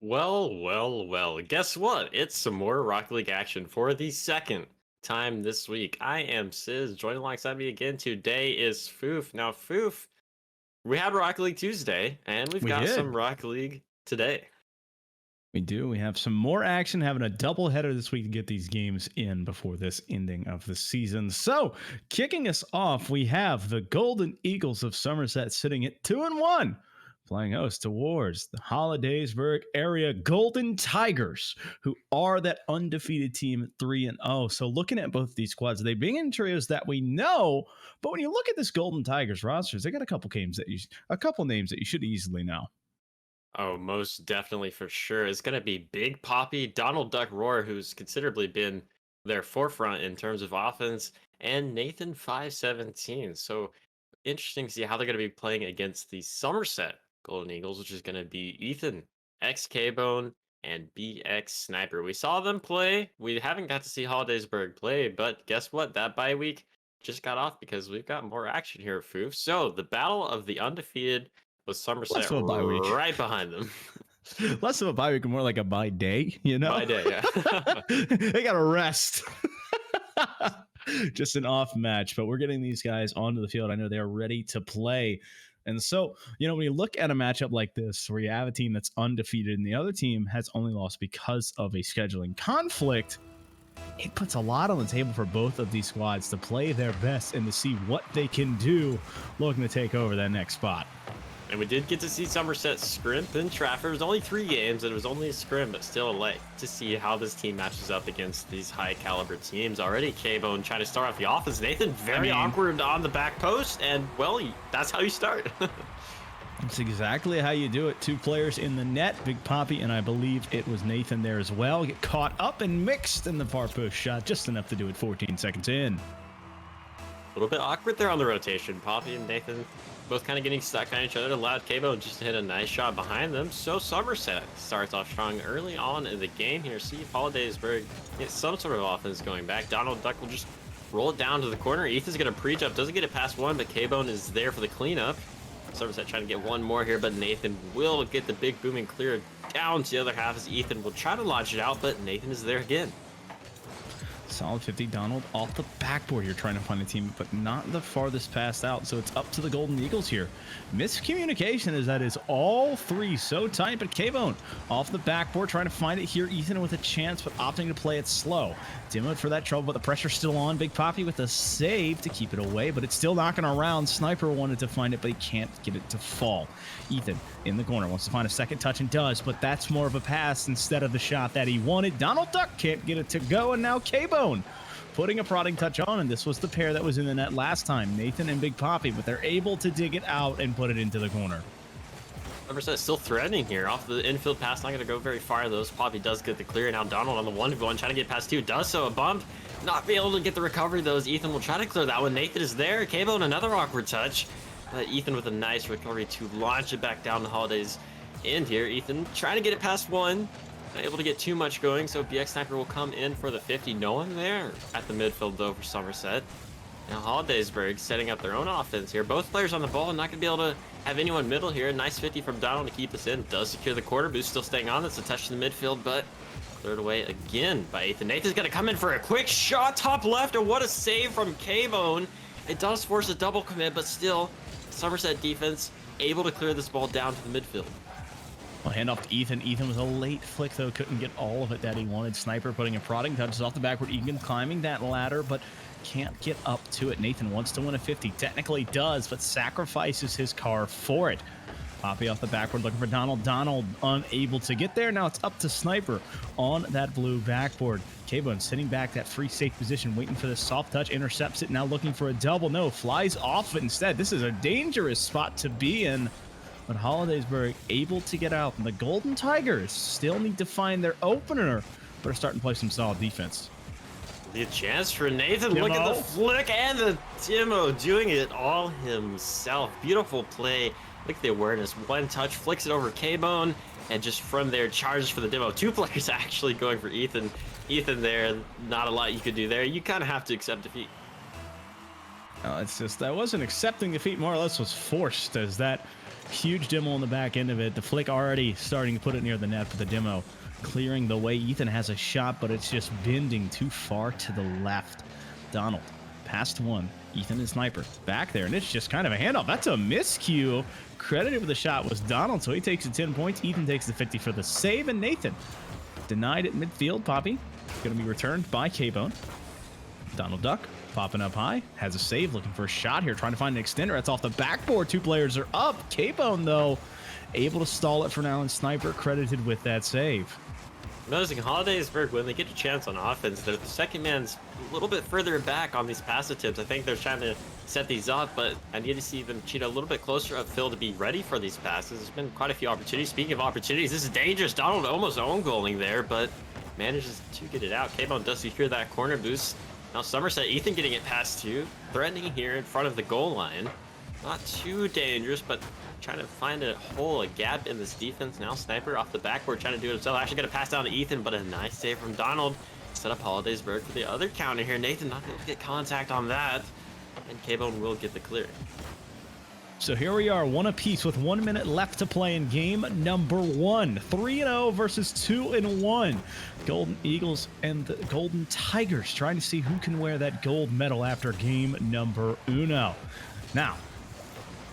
Well. Guess what? It's some more Rocket League action for the second time this week. I am Sis. Joining alongside me again today is Foof. Now, Foof, we had Rocket League Tuesday, and we've We got some did. Rocket League today. We do. We have some more action, having a double header this week to get these games in before this ending of the season. So, kicking us off, we have the Golden Eagles of Somerset sitting at 2-1, playing host towards the Hollidaysburg area Golden Tigers, who are that undefeated team at 3-0. So, looking at both these squads, they being in trios that we know, but when you look at this Golden Tigers rosters, they got a couple names that you should easily know. Oh, most definitely for sure. It's going to be Big Poppy, Donald Duck Roar, who's considerably been their forefront in terms of offense, and Nathan 517. So interesting to see how they're going to be playing against the Somerset Golden Eagles, which is going to be Ethan, XK Bone, and BX Sniper. We saw them play. We haven't got to see Hollidaysburg play, but guess what? That bye week just got off because we've got more action here at Foof. So the battle of the undefeated with Somerset Less of a bye week. right behind them. Less of a bye week, more like a bye day, you know? Bye day, yeah. They got to rest. Just an off match, but we're getting these guys onto the field. I know they're ready to play. And so, when you look at a matchup like this, where you have a team that's undefeated and the other team has only lost because of a scheduling conflict, it puts a lot on the table for both of these squads to play their best and to see what they can do looking to take over that next spot. And we did get to see Somerset scrimp in Trafford. It was only 3 games, and it was only a scrim, but still like to see how this team matches up against these high caliber teams. Already K-Bone trying to start off the offense. Nathan very awkward on the back post, and well, that's how you start. That's exactly how you do it. 2 players in the net, Big Poppy, and I believe it was Nathan there as well. Get caught up and mixed in the far post shot, just enough to do it 14 seconds in. A little bit awkward there on the rotation. Poppy and Nathan both kind of getting stuck on each other. Allowed K-Bone just to hit a nice shot behind them. So Somerset starts off strong early on in the game here. See if Hollidaysburg gets some sort of offense going back. Donald Duck will just roll it down to the corner. Ethan's going to pre-jump. Doesn't get it past one, but K-Bone is there for the cleanup. Somerset trying to get one more here, but Nathan will get the big booming clear down to the other half as Ethan will try to launch it out, but Nathan is there again. Solid 50. Donald off the backboard here trying to find a team, but not the farthest pass out. So it's up to the Golden Eagles here. Miscommunication is that is all 3 so tight, but K-Bone off the backboard trying to find it here. Ethan with a chance, but opting to play it slow. Demoed for that trouble, but the pressure's still on. Big Poppy with a save to keep it away, but it's still knocking around. Sniper wanted to find it, but he can't get it to fall. Ethan in the corner wants to find a second touch and does, but that's more of a pass instead of the shot that he wanted. Donald Duck can't get it to go, and now K-Bone putting a prodding touch on, and this was the pair that was in the net last time, Nathan and Big Poppy, but they're able to dig it out and put it into the corner. Somerset still threatening here. Off the infield pass, not going to go very far, though. Poppy does get the clear. Now Donald on the 1v1, trying to get past 2. Does so, a bump. Not be able to get the recovery, though, as Ethan will try to clear that one. Nathan is there. K-Bone, another awkward touch. Ethan with a nice recovery to launch it back down the Holidays end here. Ethan trying to get it past 1. Not able to get too much going, so BX Sniper will come in for the 50. No one there at the midfield, though, for Somerset. Now Hollidaysburg setting up their own offense here. Both players on the ball, not going to be able to have anyone middle here. Nice 50 from Donald to keep us in. Does secure the quarter. Boost still staying on. That's a touch to the midfield, but cleared away again by Ethan. Nathan's going to come in for a quick shot top left, and what a save from K-Bone. It does force a double commit, but still, Somerset defense able to clear this ball down to the midfield. Well, hand off to Ethan. Ethan was a late flick, though. Couldn't get all of it that he wanted. Sniper putting a prodding touch off the backward. Ethan climbing that ladder, but can't get up to it. Nathan wants to win a 50. Technically does, but sacrifices his car for it. Poppy off the backward looking for Donald. Donald unable to get there. Now it's up to Sniper on that blue backboard. K-Bone sitting back, that free safe position, waiting for the soft touch. Intercepts it, now looking for a double. No, flies off it instead. This is a dangerous spot to be in. But Hollidaysburg able to get out. And the Golden Tigers still need to find their opener, but are starting to play some solid defense. The chance for Nathan. Look at the flick and the Timo doing it all himself. Beautiful play. Look at the awareness. One touch, flicks it over K-Bone, and just from there charges for the demo. 2 players actually going for Ethan. Ethan there, not a lot you could do there. You kind of have to accept defeat. It's just, that wasn't accepting defeat, more or less was forced, as that Huge demo on the back end of it. The flick already starting to put it near the net, but the demo clearing the way. Ethan has a shot, but it's just bending too far to the left. Donald past one. Ethan and Sniper back there, and it's just kind of a handoff. That's a miscue. Credited with the shot was Donald, so he takes the 10 points. Ethan takes the 50 for the save, and Nathan denied at midfield. Poppy going to be returned by K-Bone. Donald Duck popping up high, has a save, looking for a shot here, trying to find an extender. That's off the backboard. Two players are up. K-Bone, though, able to stall it for now, and Sniper credited with that save. Noticing Hollidaysburg, when they get a chance on offense, the second man's a little bit further back on these pass attempts. I think they're trying to set these up, but I need to see them cheat a little bit closer upfield to be ready for these passes. There's been quite a few opportunities. Speaking of opportunities, this is dangerous. Donald almost own goaling there, but manages to get it out. K-Bone does secure that corner boost. Now Somerset, Ethan getting it past two, threatening here in front of the goal line. Not too dangerous, but trying to find a hole, a gap in this defense. Now Sniper off the backboard trying to do it himself. Actually going to pass down to Ethan, but a nice save from Donald. Set up Hollidaysburg for the other counter here. Nathan not able to get contact on that, and K-Bone will get the clear. So here we are, one apiece with 1 minute left to play in game number 1. 3-0 versus 2-1. Golden Eagles and the Golden Tigers trying to see who can wear that gold medal after game number uno. Now,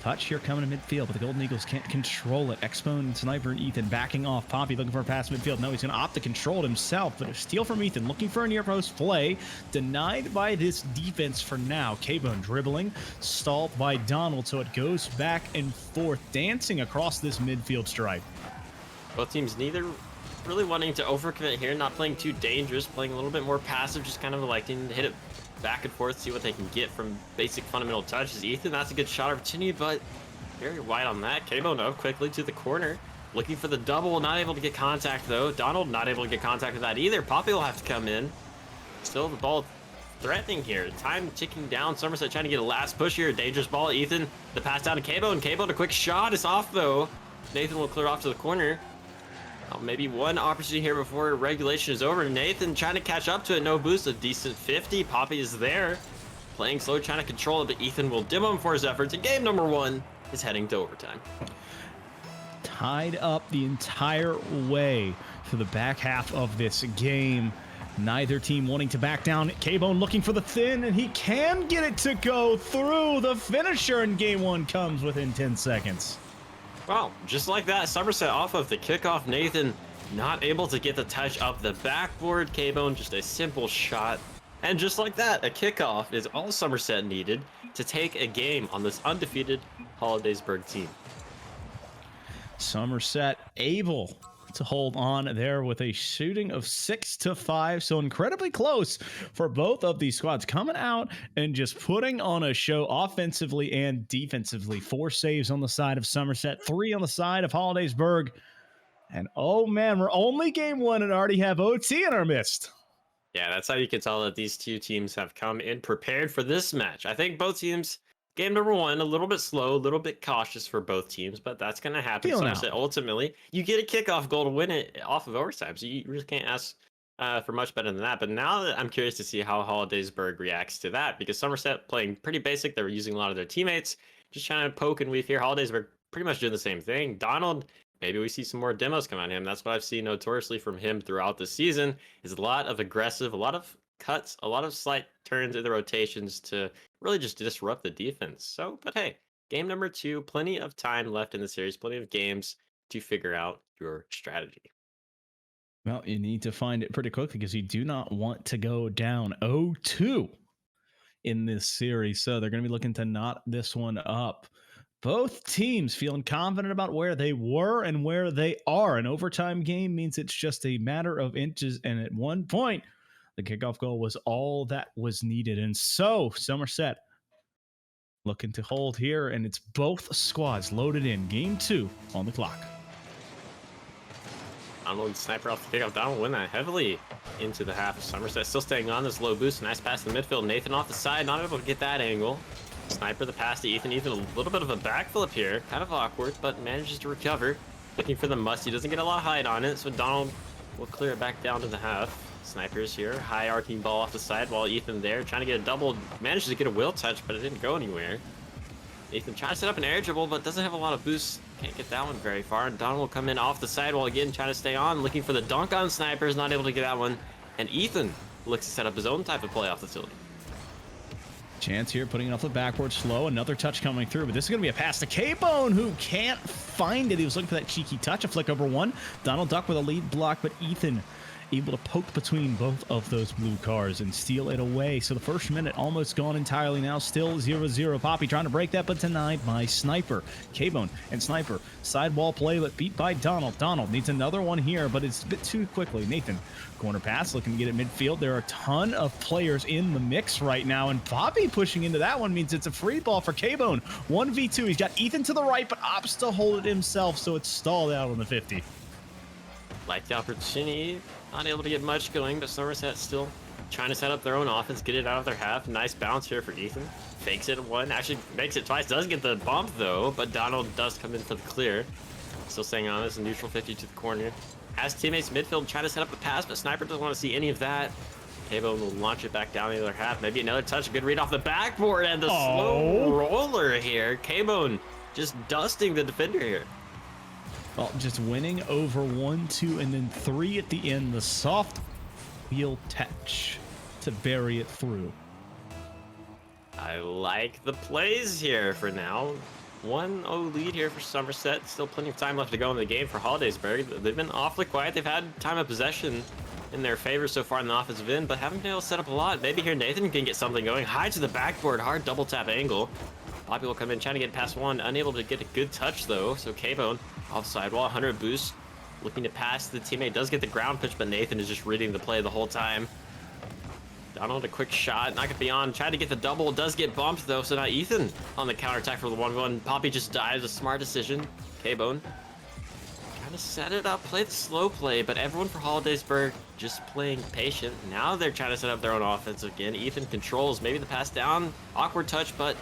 touch here coming to midfield, but the Golden Eagles can't control it. Expo and Sniper and Ethan backing off. Poppy looking for a pass midfield. No, he's going to opt to control it himself, but a steal from Ethan looking for a near post play. Denied by this defense for now. K-Bone dribbling, stalled by Donald, so it goes back and forth, dancing across this midfield stripe. Both teams neither really wanting to overcommit here, not playing too dangerous, playing a little bit more passive, just kind of electing to hit it back and forth, see what they can get from basic fundamental touches. Ethan, that's a good shot opportunity, but very wide on that. K-Bone up quickly to the corner, looking for the double, not able to get contact though. Donald not able to get contact with that either. Poppy will have to come in. Still the ball threatening here. Time ticking down. Somerset trying to get a last push here. Dangerous ball. Ethan, the pass down to K-Bone. K-Bone, a quick shot is off though. Nathan will clear off to the corner. Maybe one opportunity here before regulation is over. Nathan trying to catch up to it. No boost. A decent 50. Poppy is there. Playing slow, trying to control it, but Ethan will dim him for his efforts. And game number 1 is heading to overtime. Tied up the entire way for the back half of this game. Neither team wanting to back down. K-Bone looking for the thin, and he can get it to go through. The finisher in game 1 comes within 10 seconds. Wow, just like that, Somerset off of the kickoff. Nathan not able to get the touch up the backboard. K-Bone just a simple shot. And just like that, a kickoff is all Somerset needed to take a game on this undefeated Hollidaysburg team. Somerset able to hold on there with a shooting of 6-5, so incredibly close for both of these squads, coming out and just putting on a show offensively and defensively. 4 saves on the side of Somerset, 3 on the side of Hollidaysburg, and oh man, we're only game 1 and already have OT in our midst. Yeah, that's how you can tell that these two teams have come in prepared for this match. I think both teams, game number 1, a little bit slow, a little bit cautious for both teams, but that's going to happen. Somerset, ultimately, you get a kickoff goal to win it off of overtime, so you really can't ask for much better than that. But now I'm curious to see how Hollidaysburg reacts to that, because Somerset playing pretty basic. They were using a lot of their teammates, just trying to poke and weave here. Hollidaysburg pretty much doing the same thing. Donald, maybe we see some more demos come on him. That's what I've seen notoriously from him throughout the season, is a lot of aggressive, a lot of cuts, a lot of slight turns in the rotations to really just disrupt the defense. So, but hey, game number 2, plenty of time left in the series, plenty of games to figure out your strategy. Well, you need to find it pretty quickly because you do not want to go down 0-2 in this series. So they're going to be looking to knot this one up. Both teams feeling confident about where they were and where they are. An overtime game means it's just a matter of inches. And at one point, the kickoff goal was all that was needed. And so Somerset looking to hold here, and it's both squads loaded in. Game 2 on the clock. Donald Sniper off the kickoff. Donald win that heavily into the half. Somerset still staying on this low boost. Nice pass in the midfield. Nathan off the side, not able to get that angle. Sniper the pass to Ethan. Ethan a little bit of a backflip here. Kind of awkward, but manages to recover. Looking for the must. He doesn't get a lot of height on it, so Donald will clear it back down to the half. Snipers here. High arcing ball off the side while Ethan there trying to get a double. Manages to get a will touch, but it didn't go anywhere. Ethan trying to set up an air dribble, but doesn't have a lot of boost Can't get that one very far. And Donald will come in off the sidewall again, trying to stay on, looking for the dunk on Sniper, is not able to get that one. And Ethan looks to set up his own type of play off the facility. Chance here putting it off the backboard slow. Another touch coming through, but this is going to be a pass to K-Bone, who can't find it. He was looking for that cheeky touch. A flick over one. Donald Duck with a lead block, but Ethan able to poke between both of those blue cars and steal it away. So the first minute almost gone entirely now. Still 0-0. Poppy trying to break that, but denied by Sniper. K-Bone and Sniper. Sidewall play, but beat by Donald. Donald needs another one here, but it's a bit too quickly. Nathan, corner pass, looking to get it midfield. There are a ton of players in the mix right now, and Poppy pushing into that one means it's a free ball for K-Bone. 1v2. He's got Ethan to the right, but opts to hold it himself, so it's stalled out on the 50. Like the opportunity, not able to get much going, but Somerset still trying to set up their own offense, get it out of their half. Nice bounce here for Ethan. Fakes it one, actually makes it twice, doesn't get the bump though, but Donald does come in for the clear. Still staying on this, a neutral 50 to the corner. Has teammates midfield trying to set up a pass, but Sniper doesn't want to see any of that. K-Bone will launch it back down the other half. Maybe another touch, good read off the backboard, and the slow roller here. K-Bone just dusting the defender here. Well, just winning over 1, 2, and then 3 at the end. The soft wheel touch to bury it through. I like the plays here for now. 1-0 lead here for Somerset. Still plenty of time left to go in the game for Hollidaysburg. They've been awfully quiet. They've had time of possession in their favor so far in the offensive end, but haven't been able to set up a lot. Maybe here Nathan can get something going. High to the backboard, hard double tap angle. Poppy will come in trying to get past one, unable to get a good touch though. So K-Bone off sidewall, 100 boost, looking to pass. The teammate does get the ground pitch, but Nathan is just reading the play the whole time. Donald, a quick shot, not gonna be on. Tried to get the double, does get bumped though, so now Ethan on the counterattack for the 1-1. Poppy just dives, a smart decision. K-Bone trying to set it up, play the slow play, but everyone for Hollidaysburg just playing patient. Now they're trying to set up their own offense again. Ethan controls, maybe the pass down, awkward touch, but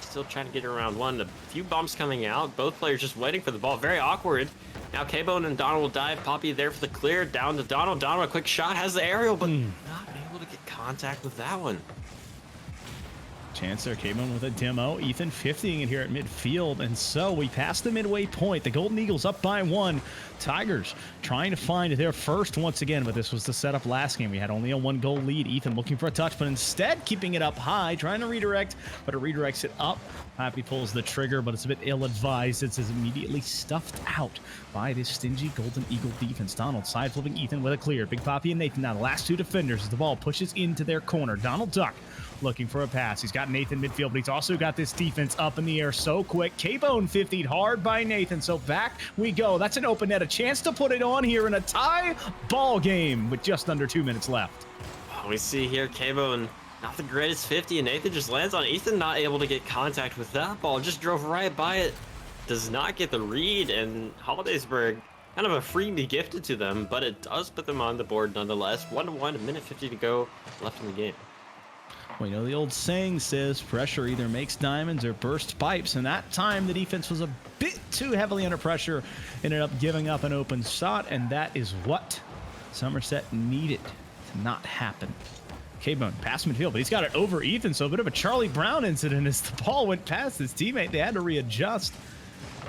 still trying to get around one. A few bumps coming out. Both players just waiting for the ball. Very awkward. Now K-Bone and Donald will dive. Poppy there for the clear. Down to Donald. Donald, a quick shot. Has the aerial, but not able to get contact with that one. Chance there, K-Bone with a demo. Ethan 50ing it here at midfield, and so we pass the midway point. The Golden Eagles up by 1. Tigers trying to find their first once again, but this was the setup last game. We had only a 1-goal lead. Ethan looking for a touch, but instead keeping it up high, trying to redirect, but it redirects it up. Happy pulls the trigger, but it's a bit ill-advised. It's immediately stuffed out by this stingy Golden Eagle defense. Donald side flipping Ethan with a clear. Big Poppy and Nathan now the last 2 defenders as the ball pushes into their corner. Donald Duck looking for a pass. He's got Nathan midfield, but he's also got this defense up in the air so quick. K-Bone 50'd hard by Nathan, so back we go. That's an open net, a chance to put it on here in a tie ball game with just under 2 minutes left. We see here K-Bone, not the greatest 50, and Nathan just lands on Ethan, not able to get contact with that ball. Just drove right by it. Does not get the read, and Hollidaysburg, kind of a freebie gifted to them, but it does put them on the board nonetheless. 1-1, a minute 50 to go left in the game. Well, you know, the old saying says pressure either makes diamonds or bursts pipes, and that time the defense was a bit too heavily under pressure, ended up giving up an open shot, and that is what Somerset needed to not happen. K-Bone pass midfield, but he's got it over Ethan, so a bit of a Charlie Brown incident as the ball went past his teammate. They had to readjust.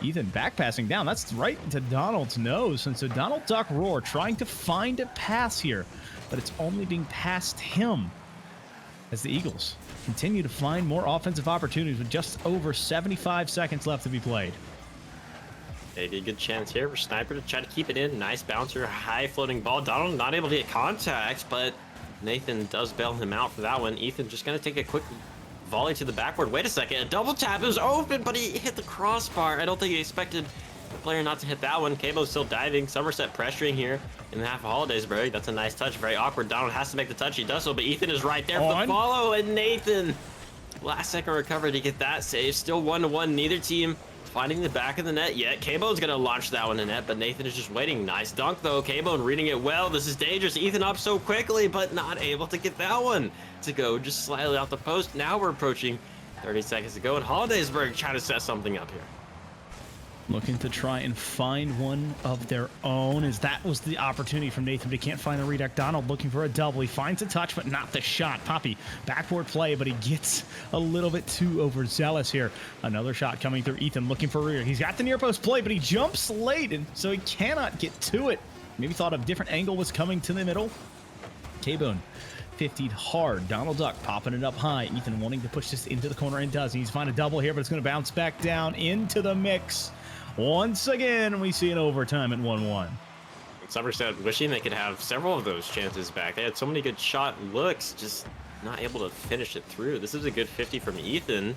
Ethan back passing down. That's right into Donald's nose, and so Donald Duck Roar trying to find a pass here, but it's only being passed him as the Eagles continue to find more offensive opportunities with just over 75 seconds left to be played. Maybe a good chance here for Sniper to try to keep it in. Nice bouncer, high floating ball. Donald not able to get contact, but Nathan does bail him out for that one. Ethan just going to take a quick volley to the backboard. Wait a second, a double tap is open, but he hit the crossbar. I don't think he expected the player not to hit that one. K-Bone's still diving. Somerset pressuring here in the half of Hollidaysburg. That's a nice touch, very awkward. Donald has to make the touch. He does so, but Ethan is right there for the follow, and Nathan, last second recovery to get that save. Still 1-1. Neither team finding the back of the net yet. K-Bone's going to launch that one in net, but Nathan is just waiting. Nice dunk, though. K-Bone reading it well. This is dangerous. Ethan up so quickly, but not able to get that one to go just slightly off the post. Now we're approaching 30 seconds to go, and Hollidaysburg trying to set something up here. Looking to try and find one of their own, as that was the opportunity from Nathan, but he can't find a redeck. Donald looking for a double. He finds a touch, but not the shot. Poppy, backboard play, but he gets a little bit too overzealous here. Another shot coming through. Ethan looking for rear. He's got the near post play, but he jumps late, and so he cannot get to it. Maybe thought a different angle was coming to the middle. K-Bone 50'd hard. Donald Duck popping it up high. Ethan wanting to push this into the corner and does. He's find a double here, but it's going to bounce back down into the mix. Once again, we see an overtime at 1-1. Somerset wishing they could have several of those chances back. They had so many good shot looks, just not able to finish it through. This is a good 50 from Ethan.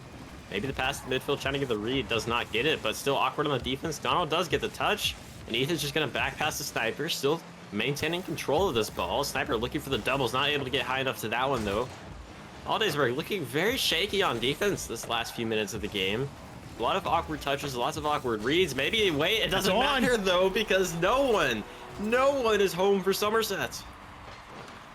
Maybe the pass to midfield trying to get the read, does not get it, but still awkward on the defense. Donald does get the touch, and Ethan's just going to back pass the Sniper, still maintaining control of this ball. Sniper looking for the doubles, not able to get high enough to that one though. Hollidaysburg looking very shaky on defense this last few minutes of the game. A lot of awkward touches, lots of awkward reads. Maybe wait, it doesn't matter though, because no one is home for Somerset.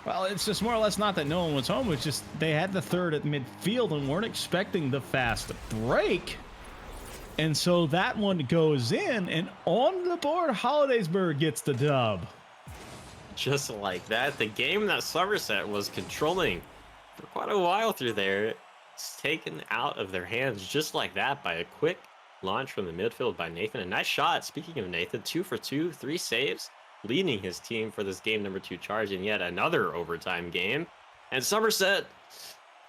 Well, it's just more or less not that no one was home. It's just they had the third at midfield and weren't expecting the fast break. And so that one goes in, and on the board, Hollidaysburg gets the dub. Just like that, the game that Somerset was controlling for quite a while through there, it's taken out of their hands just like that by a quick launch from the midfield by Nathan. A nice shot. Speaking of Nathan, 2 for 2, 3 saves, leading his team for this game number 2 charge in yet another overtime game. And Somerset,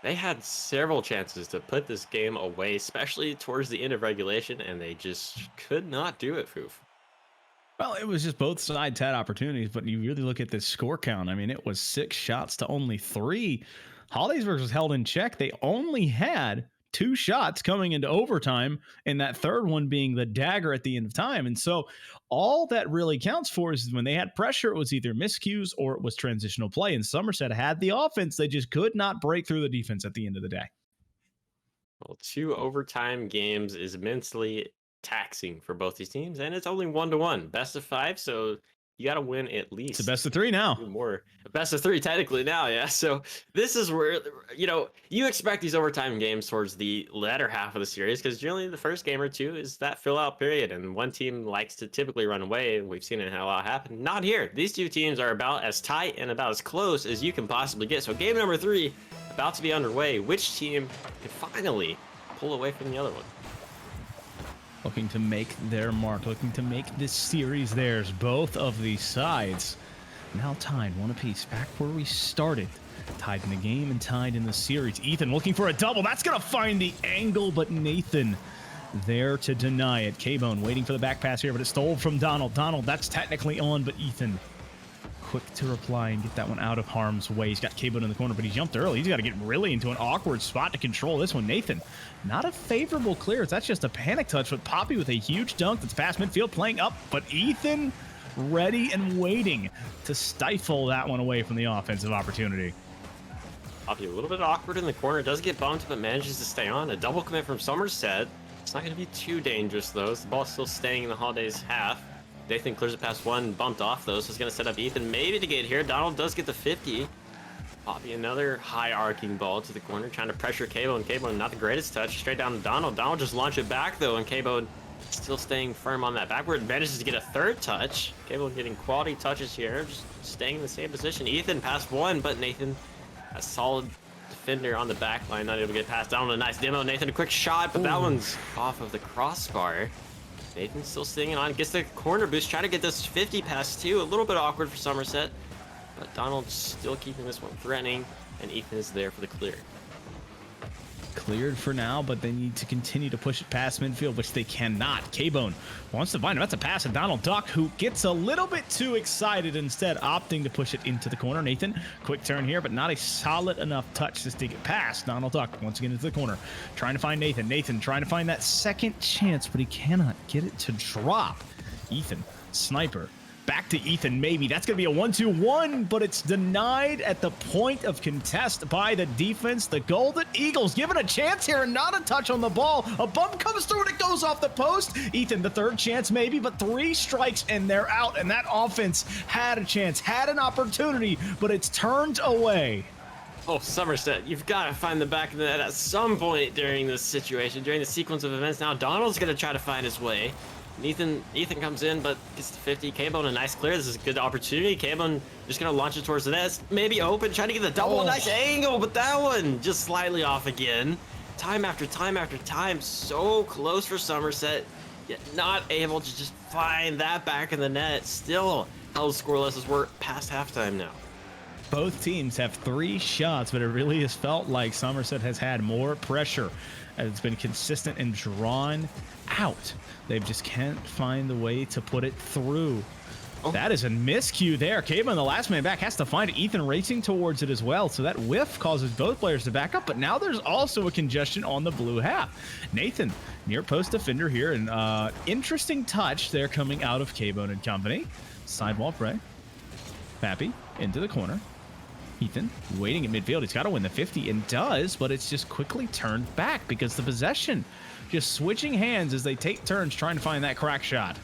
they had several chances to put this game away, especially towards the end of regulation, and they just could not do it, Foof. Well, it was just both sides had opportunities, but you really look at this score count. I mean, it was 6 shots to only 3. Hollidaysburg was held in check. They only had 2 shots coming into overtime, and that third one being the dagger at the end of time. And so all that really counts for is when they had pressure, it was either miscues or it was transitional play. And Somerset had the offense. They just could not break through the defense at the end of the day. Well, 2 overtime games is immensely taxing for both these teams, and it's only 1-1, best of 5, so you got to win at least. It's a best of 3 now. More best of 3 technically now, yeah. So this is where, you know, you expect these overtime games towards the latter half of the series, because generally the first game or two is that fill out period, and one team likes to typically run away. We've seen it a lot happen. Not here. These two teams are about as tight and about as close as you can possibly get. So game number 3 about to be underway. Which team can finally pull away from the other one? Looking to make their mark, looking to make this series theirs. Both of these sides now tied 1 apiece. Back where we started. Tied in the game and tied in the series. Ethan looking for a double. That's going to find the angle, but Nathan there to deny it. K-Bone waiting for the back pass here, but it's stole from Donald. Donald, that's technically on, but Ethan quick to reply and get that one out of harm's way. He's got K-Bone in the corner, but he jumped early. He's got to get really into an awkward spot to control this one. Nathan, not a favorable clearance. That's just a panic touch, but Poppy with a huge dunk that's past midfield playing up, but Ethan ready and waiting to stifle that one away from the offensive opportunity. Poppy a little bit awkward in the corner, does get bumped, but manages to stay on. A double commit from Somerset. It's not going to be too dangerous, though. The ball's still staying in the Holidays half. Nathan clears it past one, bumped off though, so it's going to set up Ethan maybe to get here. Donald does get the 50. Poppy another high arcing ball to the corner, trying to pressure K-Bone. K-Bone not the greatest touch, straight down to Donald. Donald just launch it back though, and K-Bone still staying firm on that backward. Manages to get a third touch. K-Bone getting quality touches here, just staying in the same position. Ethan passed one, but Nathan, a solid defender on the back line, not able to get past Donald. A nice demo. Nathan a quick shot, but that one's off of the crossbar. Nathan still stinging on, gets the corner boost, trying to get this 50 past 2. A little bit awkward for Somerset, but Donald still keeping this one threatening, and Ethan is there for the clear. Cleared for now, but they need to continue to push it past midfield, which they cannot. K-Bone wants to find him. That's a pass to Donald Duck, who gets a little bit too excited, instead opting to push it into the corner. Nathan, quick turn here, but not a solid enough touch to stick it past. Donald Duck once again into the corner, trying to find Nathan. Nathan trying to find that second chance, but he cannot get it to drop. Ethan, sniper. Back to Ethan, maybe. That's going to be a 1-2-1, but it's denied at the point of contest by the defense. The Golden Eagles given a chance here, and not a touch on the ball. A bump comes through, and it goes off the post. Ethan, the third chance maybe, but 3 strikes, and they're out. And that offense had a chance, had an opportunity, but it's turned away. Oh, Somerset, you've got to find the back of the net at some point during this situation, during the sequence of events. Now Donald's going to try to find his way. Ethan comes in, but gets to 50. K-Bone, a nice clear. This is a good opportunity. K-Bone just gonna launch it towards the net. Maybe open, trying to get the double. Oh. Nice angle, but that one just slightly off again. Time after time after time, so close for Somerset, yet not able to just find that back in the net. Still held scoreless as we're past halftime now. Both teams have 3 shots, but it really has felt like Somerset has had more pressure. It's been consistent and drawn out. They just can't find the way to put it through. Oh. That is a miscue there. K-Bone, the last man back, has to find it. Ethan racing towards it as well. So that whiff causes both players to back up. But now there's also a congestion on the blue half. Nathan, near post defender here. And interesting touch there coming out of K-Bone and company. Sidewall play. Pappy into the corner. Ethan waiting at midfield. He's got to win the 50 and does, but it's just quickly turned back because the possession just switching hands as they take turns trying to find that crack shot.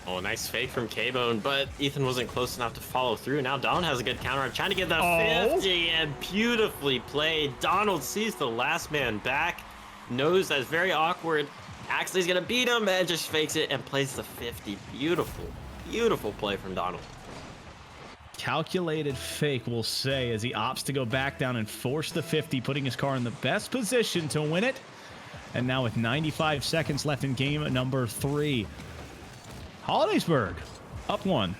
Oh, nice fake from K-Bone, but Ethan wasn't close enough to follow through. Now Donald has a good counter, trying to get that 50, and beautifully played. Donald sees the last man back, knows that's very awkward. Actually, he's gonna beat him and just fakes it and plays the 50. Beautiful, beautiful play from Donald. Calculated fake, we'll say, as he opts to go back down and force the 50, putting his car in the best position to win it. And now with 95 seconds left in game number 3, Hollidaysburg up 1.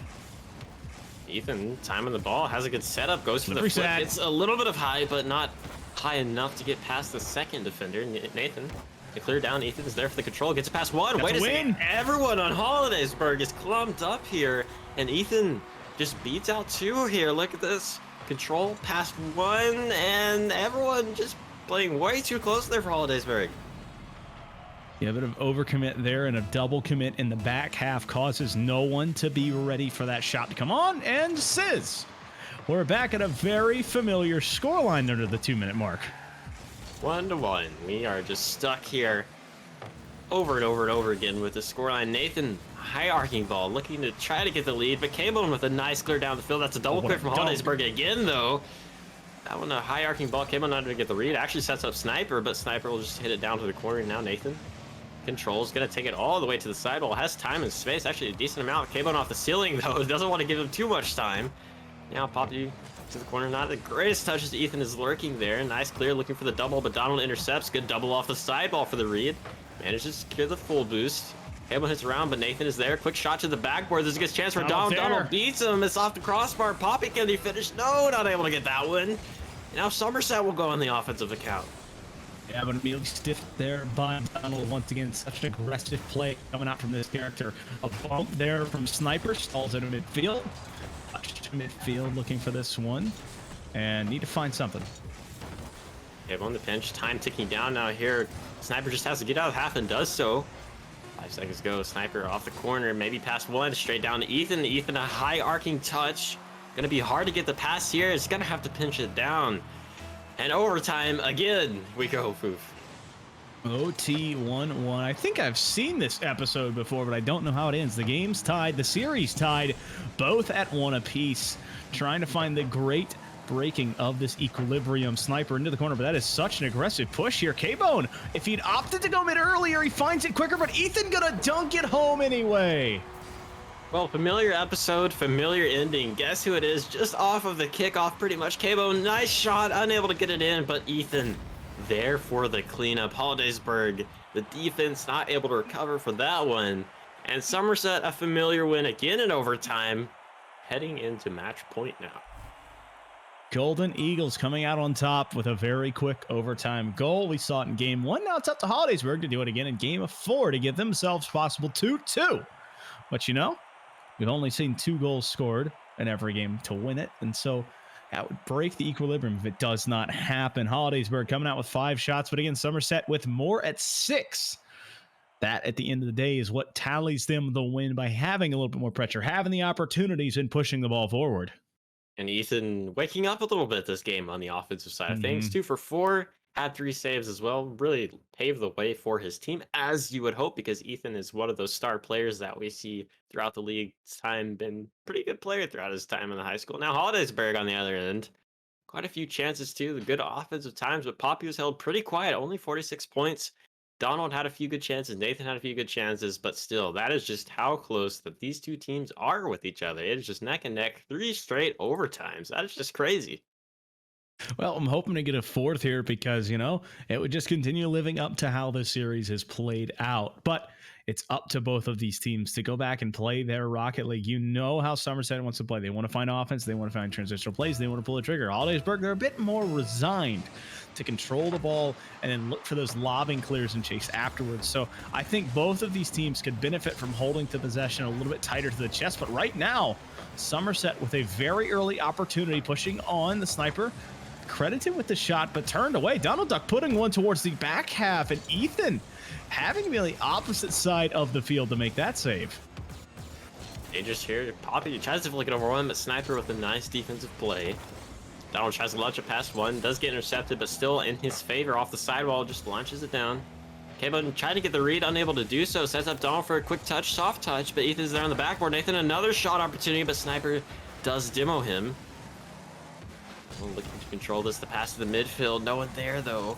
Ethan, time on the ball, has a good setup, goes for the flip. Reset. It's a little bit of high, but not high enough to get past the second defender, Nathan. To clear down, Ethan is there for the control, gets it past 1. Wait a second, everyone on Hollidaysburg is clumped up here, and Ethan just beats out 2 here. Look at this. Control past 1, and everyone just playing way too close there for Hollidaysburg. Yeah, a bit of overcommit there, and a double commit in the back half causes no one to be ready for that shot to come on, and Sizz. We're back at a very familiar scoreline under the 2-minute mark. 1-1. We are just stuck here over and over and over again with the scoreline. Nathan, high arcing ball, looking to try to get the lead, but K-Bone with a nice clear down the field. That's a double clear from Hollidaysburg again, though. That one, a high arcing ball. K-Bone not going to get the read. Actually sets up Sniper, but Sniper will just hit it down to the corner. Now Nathan controls, going to take it all the way to the sidewall. Has time and space, actually a decent amount. K-Bone off the ceiling, though. Doesn't want to give him too much time. Now Poppy to the corner. Not the greatest touches. Ethan is lurking there. Nice clear, looking for the double, but Donald intercepts. Good double off the sideball for the read. Manages to secure the full boost. K-Bone hits around, but Nathan is there. Quick shot to the backboard. There's a good chance for Donald. Donald beats him. It's off the crossbar. Poppy, can he finish? No, not able to get that one. Now Somerset will go on the offensive account. Yeah, but immediately stiffed there by Donald. Once again, such an aggressive play coming out from this character. A bump there from Sniper, stalls into midfield. To midfield looking for this one. And need to find something. Okay, on the pinch, time ticking down now here. Sniper just has to get out of half and does so. 5 seconds go, Sniper off the corner, maybe past 1, straight down to Ethan. Ethan, a high arcing touch. Gonna be hard to get the pass here. It's gonna have to pinch it down. And overtime, again, we go, Foof. OT 1-1. I think I've seen this episode before, but I don't know how it ends. The game's tied, the series tied, both at 1 apiece. Trying to find the great breaking of this equilibrium. Sniper into the corner, but that is such an aggressive push here. K-Bone, if he'd opted to go mid earlier, he finds it quicker, but Ethan gonna dunk it home anyway. Well, familiar episode, familiar ending. Guess who it is? Just off of the kickoff, pretty much. K-Bone, nice shot, unable to get it in, but Ethan there for the cleanup. Hollidaysburg, the defense not able to recover for that one. And Somerset, a familiar win again in overtime, heading into match point now. Golden Eagles coming out on top with a very quick overtime goal. We saw it in game 1. Now it's up to Hollidaysburg to do it again in game 4 to give themselves possible 2-2. But you know, we've only seen 2 goals scored in every game to win it. And so that would break the equilibrium if it does not happen. Hollidaysburg coming out with 5 shots, but again, Somerset with more at 6. That, at the end of the day, is what tallies them the win by having a little bit more pressure, having the opportunities, and pushing the ball forward. And Ethan waking up a little bit this game on the offensive side of things. 2 for 4, had 3 saves as well. Really paved the way for his team, as you would hope, because Ethan is one of those star players that we see throughout the league's time. Been pretty good player throughout his time in the high school. Now Hollidaysburg on the other end. Quite a few chances too. The good offensive times, but Poppy was held pretty quiet. Only 46 points. Donald had a few good chances, Nathan had a few good chances, but still, that is just how close that these two teams are with each other. It is just neck and neck, 3 straight overtimes. That is just crazy. Well, I'm hoping to get a fourth here because, it would just continue living up to how this series has played out. But it's up to both of these teams to go back and play their Rocket League. You know how Somerset wants to play. They want to find offense. They want to find transitional plays. They want to pull the trigger. Hollidaysburg, they're a bit more resigned to control the ball and then look for those lobbing clears and chase afterwards. So I think both of these teams could benefit from holding to possession a little bit tighter to the chest. But right now, Somerset with a very early opportunity pushing on the sniper. Credited with the shot, but turned away. Donald Duck putting one towards the back half, and Ethan having to be on the opposite side of the field to make that save. Dangerous here. Poppy tries to flick it over one, but Sniper with a nice defensive play. Donald tries to launch it past one, does get intercepted, but still in his favor off the sidewall, just launches it down. K-Bone tried to get the read, unable to do so. Sets up Donald for a quick touch, soft touch, but Ethan's there on the backboard. Nathan, another shot opportunity, but Sniper does demo him. Looking to control this, the pass to the midfield. No one there, though.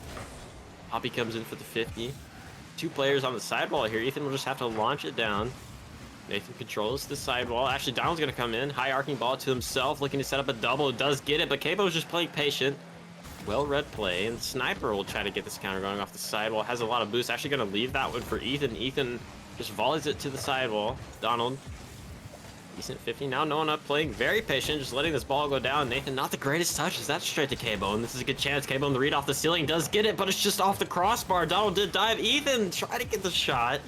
Poppy comes in for the 50. 2 players on the sidewall here. Ethan will just have to launch it down. Nathan controls the sidewall. Actually, Donald's going to come in. High arcing ball to himself, looking to set up a double. Does get it, but Cabo's just playing patient. Well-read play, and Sniper will try to get this counter going off the sidewall. Has a lot of boost. Actually going to leave that one for Ethan. Ethan just volleys it to the sidewall. Donald. Decent 50 now, no one up, playing very patient, just letting this ball go down. Nathan, not the greatest touches. That's straight to K-Bone. This is a good chance. K-Bone, the read off the ceiling, does get it, but it's just off the crossbar. Donald did dive. Ethan try to get the shot,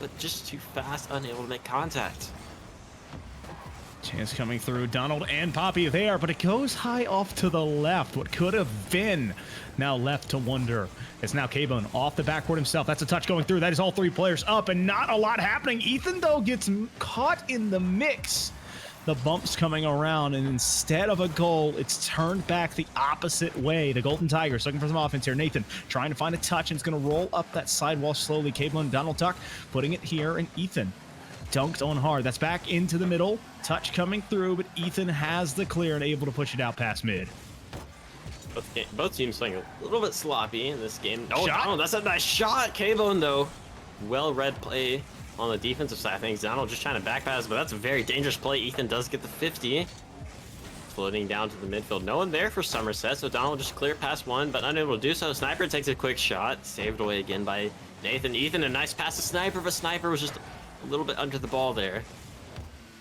but just too fast, unable to make contact. Chance coming through. Donald and Poppy there, but it goes high off to the left. What could have been now left to wonder. It's now K-Bone off the backboard himself. That's a touch going through. That is all 3 players up, and not a lot happening. Ethan, though, gets caught in the mix. The bumps coming around, and instead of a goal, it's turned back the opposite way. The Golden Tigers looking for some offense here. Nathan trying to find a touch, and it's going to roll up that sidewall slowly. K-Bone, Donald Duck putting it here, and Ethan dunked on hard. That's back into the middle. Touch coming through, but Ethan has the clear and able to push it out past mid. Both teams playing a little bit sloppy in this game. Oh, Shot. Donald, that's a nice shot. K-Bone, though, well-read play on the defensive side of things. Donald just trying to back pass, but that's a very dangerous play. Ethan does get the 50. Floating down to the midfield. No one there for Somerset, so Donald just clear past one, but unable to do so. Sniper takes a quick shot. Saved away again by Nathan. Ethan, a nice pass to Sniper, but Sniper was just a little bit under the ball there.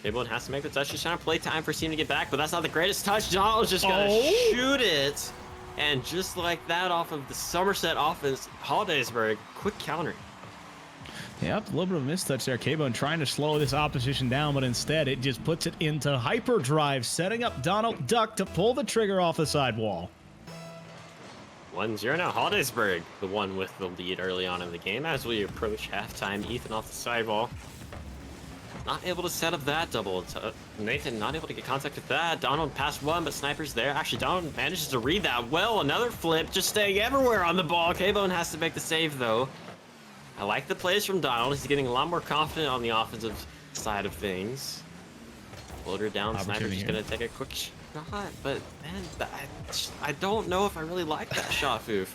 K-Bone has to make the touch. Just trying to play time for his team to get back, but that's not the greatest touch. Donald's just gonna shoot it. And just like that, off of the Somerset offense, Hollidaysburg, quick counter. Yep, a little bit of a mistouch there. K-Bone trying to slow this opposition down, but instead it just puts it into hyperdrive, setting up Donald Duck to pull the trigger off the sidewall. 1-0 now, Hollidaysburg, the one with the lead early on in the game. As we approach halftime, Ethan off the sidewall. Not able to set up that double. Nathan not able to get contact with that. Donald passed one, but Sniper's there. Actually, Donald manages to read that well. Another flip, just staying everywhere on the ball. K-Bone has to make the save, though. I like the plays from Donald. He's getting a lot more confident on the offensive side of things. Floater down. Sniper's just going to take a quick shot, but man, I don't know if I really like that shot, Foof.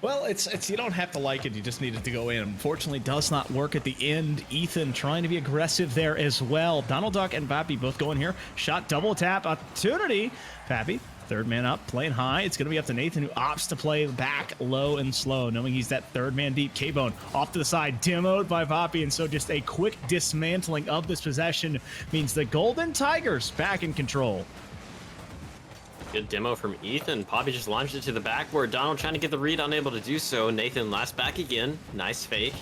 Well, it's you don't have to like it. You just need it to go in. Unfortunately, does not work at the end. Ethan trying to be aggressive there as well. Donald Duck and Pappy both going here. Shot double tap opportunity. Pappy, third man up, playing high. It's going to be up to Nathan, who opts to play back low and slow, knowing he's that third man deep. K-Bone off to the side, demoed by Pappy, and so just a quick dismantling of this possession means the Golden Tigers back in control. Good demo from Ethan. Poppy just launched it to the backboard. Donald trying to get the read, unable to do so. Nathan last back again. Nice fake.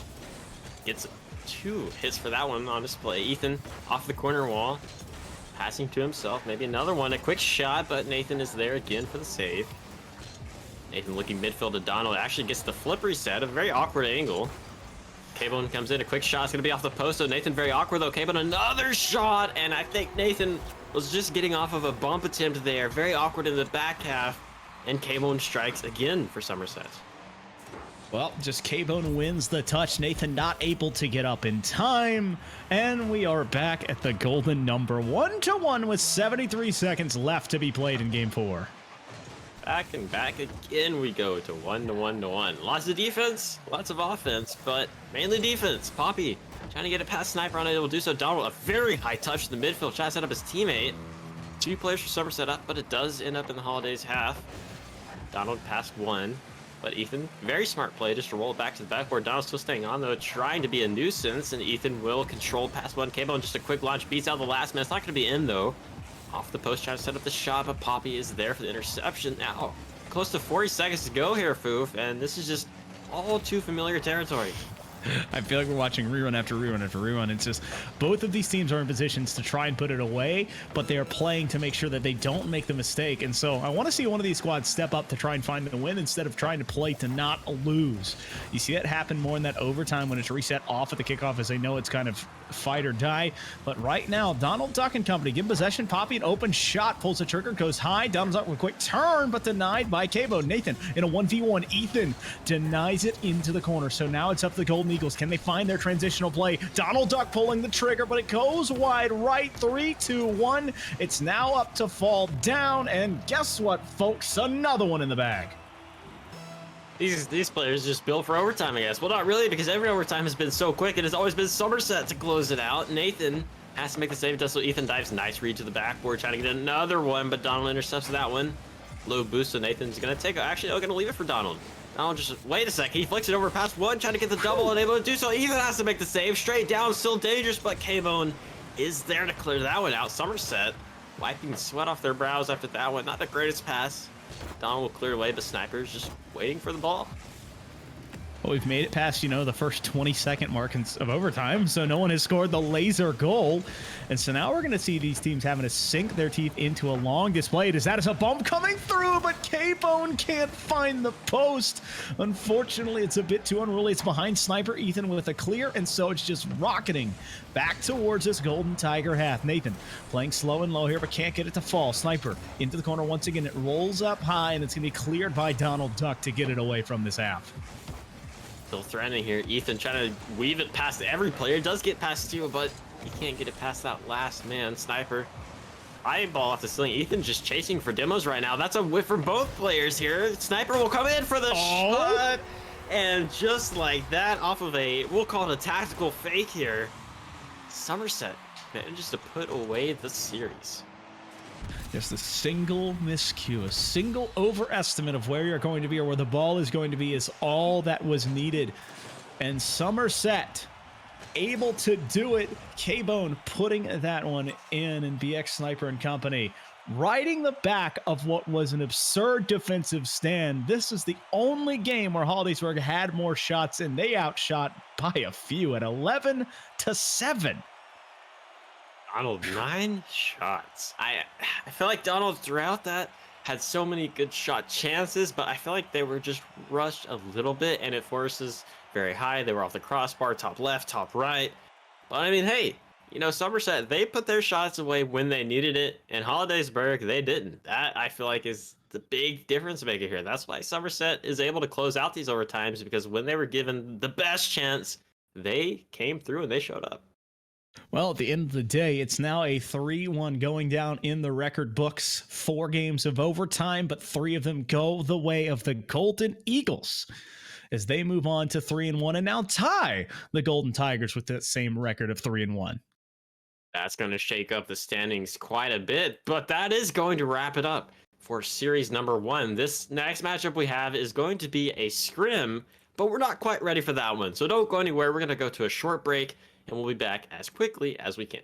Gets 2 hits for that one on display. Ethan off the corner wall. Passing to himself. Maybe another one. A quick shot, but Nathan is there again for the save. Nathan looking midfield to Donald. Actually gets the flip reset. A very awkward angle. K-Bone comes in. A quick shot. It's going to be off the post. So Nathan very awkward though. K-Bone another shot. And I think Nathan was just getting off of a bump attempt there. Very awkward in the back half. And K-Bone strikes again for Somerset. Well, just K-Bone wins the touch. Nathan not able to get up in time. And we are back at the golden number 1-1 with 73 seconds left to be played in game 4. Back and back again we go to 1 to 1 to 1. Lots of defense, lots of offense, but mainly defense. Poppy trying to get it past Sniper, unable to do so. Donald, a very high touch in the midfield, trying to set up his teammate. 2 players for Somerset up, but it does end up in the Holidays half. Donald passed 1, but Ethan, very smart play just to roll it back to the backboard. Donald still staying on though, trying to be a nuisance, and Ethan will control past 1. Cable, and just a quick launch, beats out the last man. It's not going to be in though. Off the post, trying to set up the shot, but Poppy is there for the interception. Now, close to 40 seconds to go here, Foof, and this is just all too familiar territory. I feel like we're watching rerun after rerun after rerun. It's just both of these teams are in positions to try and put it away, but they are playing to make sure that they don't make the mistake. And so I want to see one of these squads step up to try and find the win instead of trying to play to not lose. You see it happen more in that overtime when it's reset off at the kickoff, as they know it's kind of fight or die. But right now, Donald Duck and company give possession. Poppy an open shot, pulls the trigger, goes high. Donald's up with a quick turn, but denied by Cabo. Nathan in a 1v1. Ethan denies it into the corner. So now it's up to the Golden Eagles. Can they find their transitional play? Donald Duck pulling the trigger, but it goes wide right. 3, 2, 1. It's now up to fall down. And guess what, folks? Another one in the bag. These players just built for overtime, I guess. Well, not really, because every overtime has been so quick. It has always been Somerset to close it out. Nathan has to make the save. Does so. Ethan dives. Nice read to the backboard, trying to get another one, but Donald intercepts that one. Low boost, so Nathan's going to take it. Actually, going to leave it for Donald. Donald just, wait a second. He flicks it over past 1, trying to get the double, unable to do so. Ethan has to make the save. Straight down, still dangerous, but K-Bone is there to clear that one out. Somerset wiping sweat off their brows after that one. Not the greatest pass. Donald will clear away, but Sniper's just waiting for the ball. Well, we've made it past, the first 20-second mark of overtime, so no one has scored the laser goal. And so now we're going to see these teams having to sink their teeth into a long display. As that is a bump coming through, but K-Bone can't find the post. Unfortunately, it's a bit too unruly. It's behind Sniper Ethan with a clear, and so it's just rocketing back towards this Golden Tiger half. Nathan playing slow and low here, but can't get it to fall. Sniper into the corner once again. It rolls up high, and it's going to be cleared by Donald Duck to get it away from this half. Still threatening here. Ethan trying to weave it past every player. Does get past 2, but he can't get it past that last man. Sniper eyeball off the ceiling. Ethan just chasing for demos right now. That's a whiff from both players here. Sniper will come in for the shot. And just like that, off of we'll call it a tactical fake here, Somerset manages to put away the series. Just a single miscue, a single overestimate of where you're going to be or where the ball is going to be is all that was needed. And Somerset able to do it. K-Bone putting that one in, and BX Sniper and company riding the back of what was an absurd defensive stand. This is the only game where Hollidaysburg had more shots, and they outshot by a few at 11-7. Donald, 9 shots. I feel like Donald throughout that had so many good shot chances, but I feel like they were just rushed a little bit, and it forces very high. They were off the crossbar, top left, top right. But I mean, hey, Somerset, they put their shots away when they needed it, and Hollidaysburg, they didn't. That, I feel like, is the big difference maker here. That's why Somerset is able to close out these overtimes, because when they were given the best chance, they came through and they showed up. Well, at the end of the day, it's now a 3-1 going down in the record books. 4 games of overtime, but 3 of them go the way of the Golden Eagles as they move on to 3-1 and now tie the Golden Tigers with that same record of 3-1. That's going to shake up the standings quite a bit, but that is going to wrap it up for series number 1. This next matchup we have is going to be a scrim, but we're not quite ready for that one. So don't go anywhere. We're going to go to a short break, and we'll be back as quickly as we can.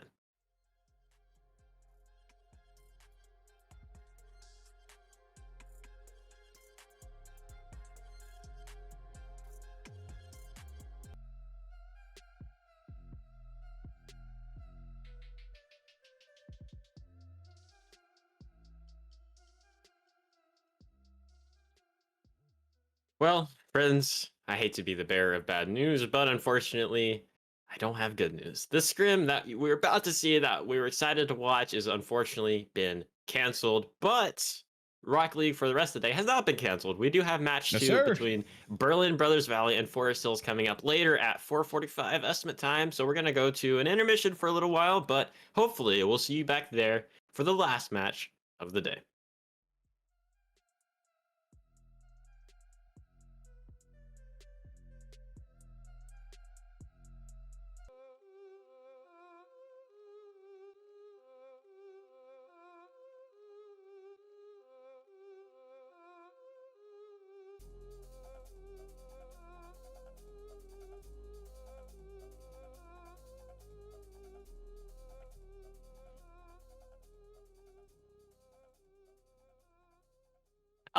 Well, friends, I hate to be the bearer of bad news, but unfortunately, I don't have good news. The scrim that we're about to see that we were excited to watch is unfortunately been canceled, but Rocket League for the rest of the day has not been canceled. We do have match 2 between Berlin, Brothersvalley, and Forest Hills coming up later at 4:45 estimate time. So we're going to go to an intermission for a little while, but hopefully we'll see you back there for the last match of the day.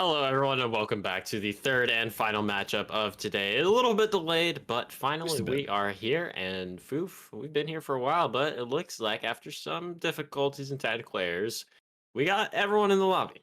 Hello, everyone, and welcome back to the third and final matchup of today. A little bit delayed, but finally we are here. And Foof, we've been here for a while, but it looks like after some difficulties and technical errors, we got everyone in the lobby.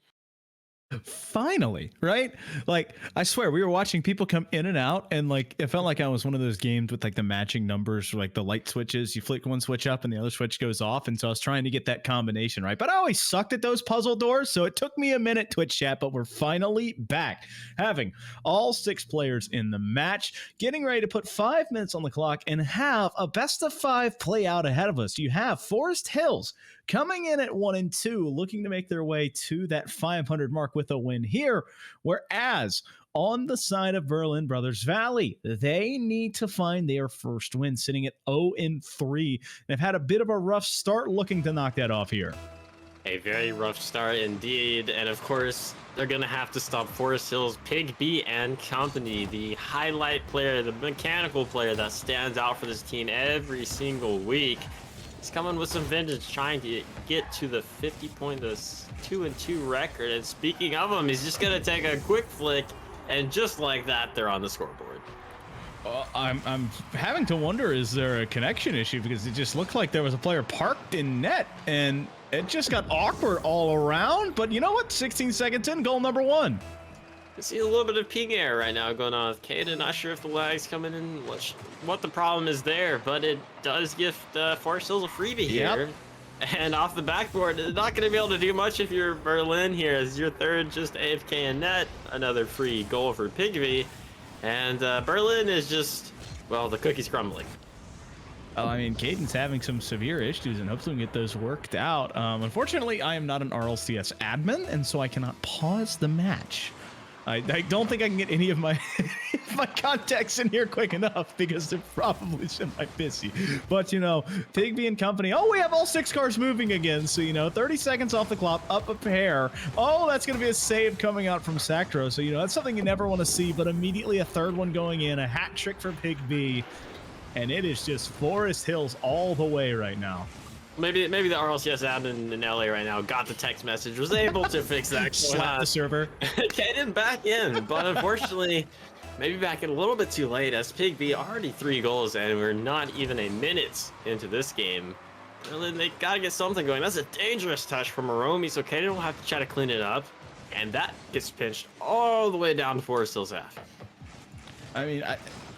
Finally, right? Like, I swear, we were watching people come in and out, and like, it felt like I was one of those games with like the matching numbers, like the light switches. You flick one switch up and the other switch goes off. And so I was trying to get that combination right. But I always sucked at those puzzle doors. So it took me a minute, Twitch chat, but we're finally back, having all 6 players in the match, getting ready to put 5 minutes on the clock and have a best of 5 play out ahead of us. You have Forest Hills coming in at 1-2, looking to make their way to that 500 mark with a win here. Whereas on the side of Berlin Brothersvalley, they need to find their first win, sitting at 0-3. They've had a bit of a rough start, looking to knock that off here. A very rough start indeed. And of course, they're going to have to stop Forest Hills, Pig B and company, the highlight player, the mechanical player that stands out for this team every single week. He's coming with some vintage, trying to get to the 50-point, this 2-2 record. And speaking of him, he's just gonna take a quick flick, and just like that, they're on the scoreboard. I'm having to wonder, is there a connection issue? Because it just looked like there was a player parked in net, and it just got awkward all around. But you know what? 16 seconds in, goal number 1. I see a little bit of ping error right now going on with Caden. Not sure if the lag's coming in, what the problem is there, but it does gift Forest Hills a freebie here. And off the backboard, not going to be able to do much if you're Berlin here, as your third just AFK in net. Another free goal for Pigby. And Berlin is just, well, the cookie's crumbling. Oh, I mean, Caden's having some severe issues, and hopefully we can get those worked out. Unfortunately, I am not an RLCS admin, and so I cannot pause the match. I don't think I can get any of my my contacts in here quick enough, because they're probably semi-busy. But, you know, Pigby and company. Oh, we have all 6 cars moving again. So, you know, 30 seconds off the clock, up a pair. Oh, that's going to be a save coming out from Sactro. So, you know, that's something you never want to see. But immediately a third one going in, a hat trick for Pigby. And it is just Forest Hills all the way right now. Maybe the RLCS admin in LA right now got the text message, was able to fix that. Slap the server. Caden back in, but unfortunately, maybe back in a little bit too late, as Pigby already 3 goals, and we're not even a minute into this game. Berlin, they gotta get something going. That's a dangerous touch from Aromi, so Caden will have to try to clean it up, and that gets pinched all the way down to Forest Hills half. I mean,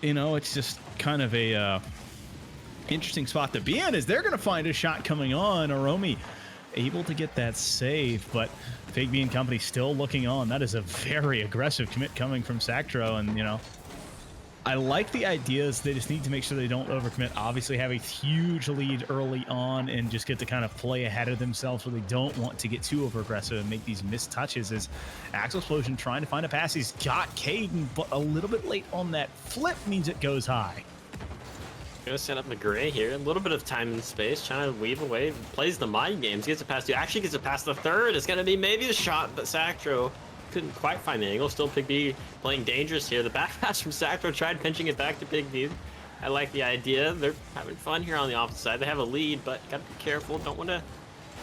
you know, it's just kind of a interesting spot to be in, is they're going to find a shot coming on. Aromi able to get that save, but Pigby and company still looking on. That is a very aggressive commit coming from Sactro, and, you know, I like the ideas. They just need to make sure they don't overcommit. Obviously have a huge lead early on and just get to kind of play ahead of themselves, where they don't want to get too over aggressive and make these missed touches. As Axel Explosion trying to find a pass. He's got Caden, but a little bit late on that flip means it goes high. Gonna set up McGray here. A little bit of time and space, trying to weave away. Plays the mind games. Gets it past 2. Actually gets it past the 3rd. It's gonna be maybe a shot, but Sactro couldn't quite find the angle. Still Pigby playing dangerous here. The back pass from Sactro tried pinching it back to Pigby. I like the idea. They're having fun here on the opposite side. They have a lead, but gotta be careful. Don't want to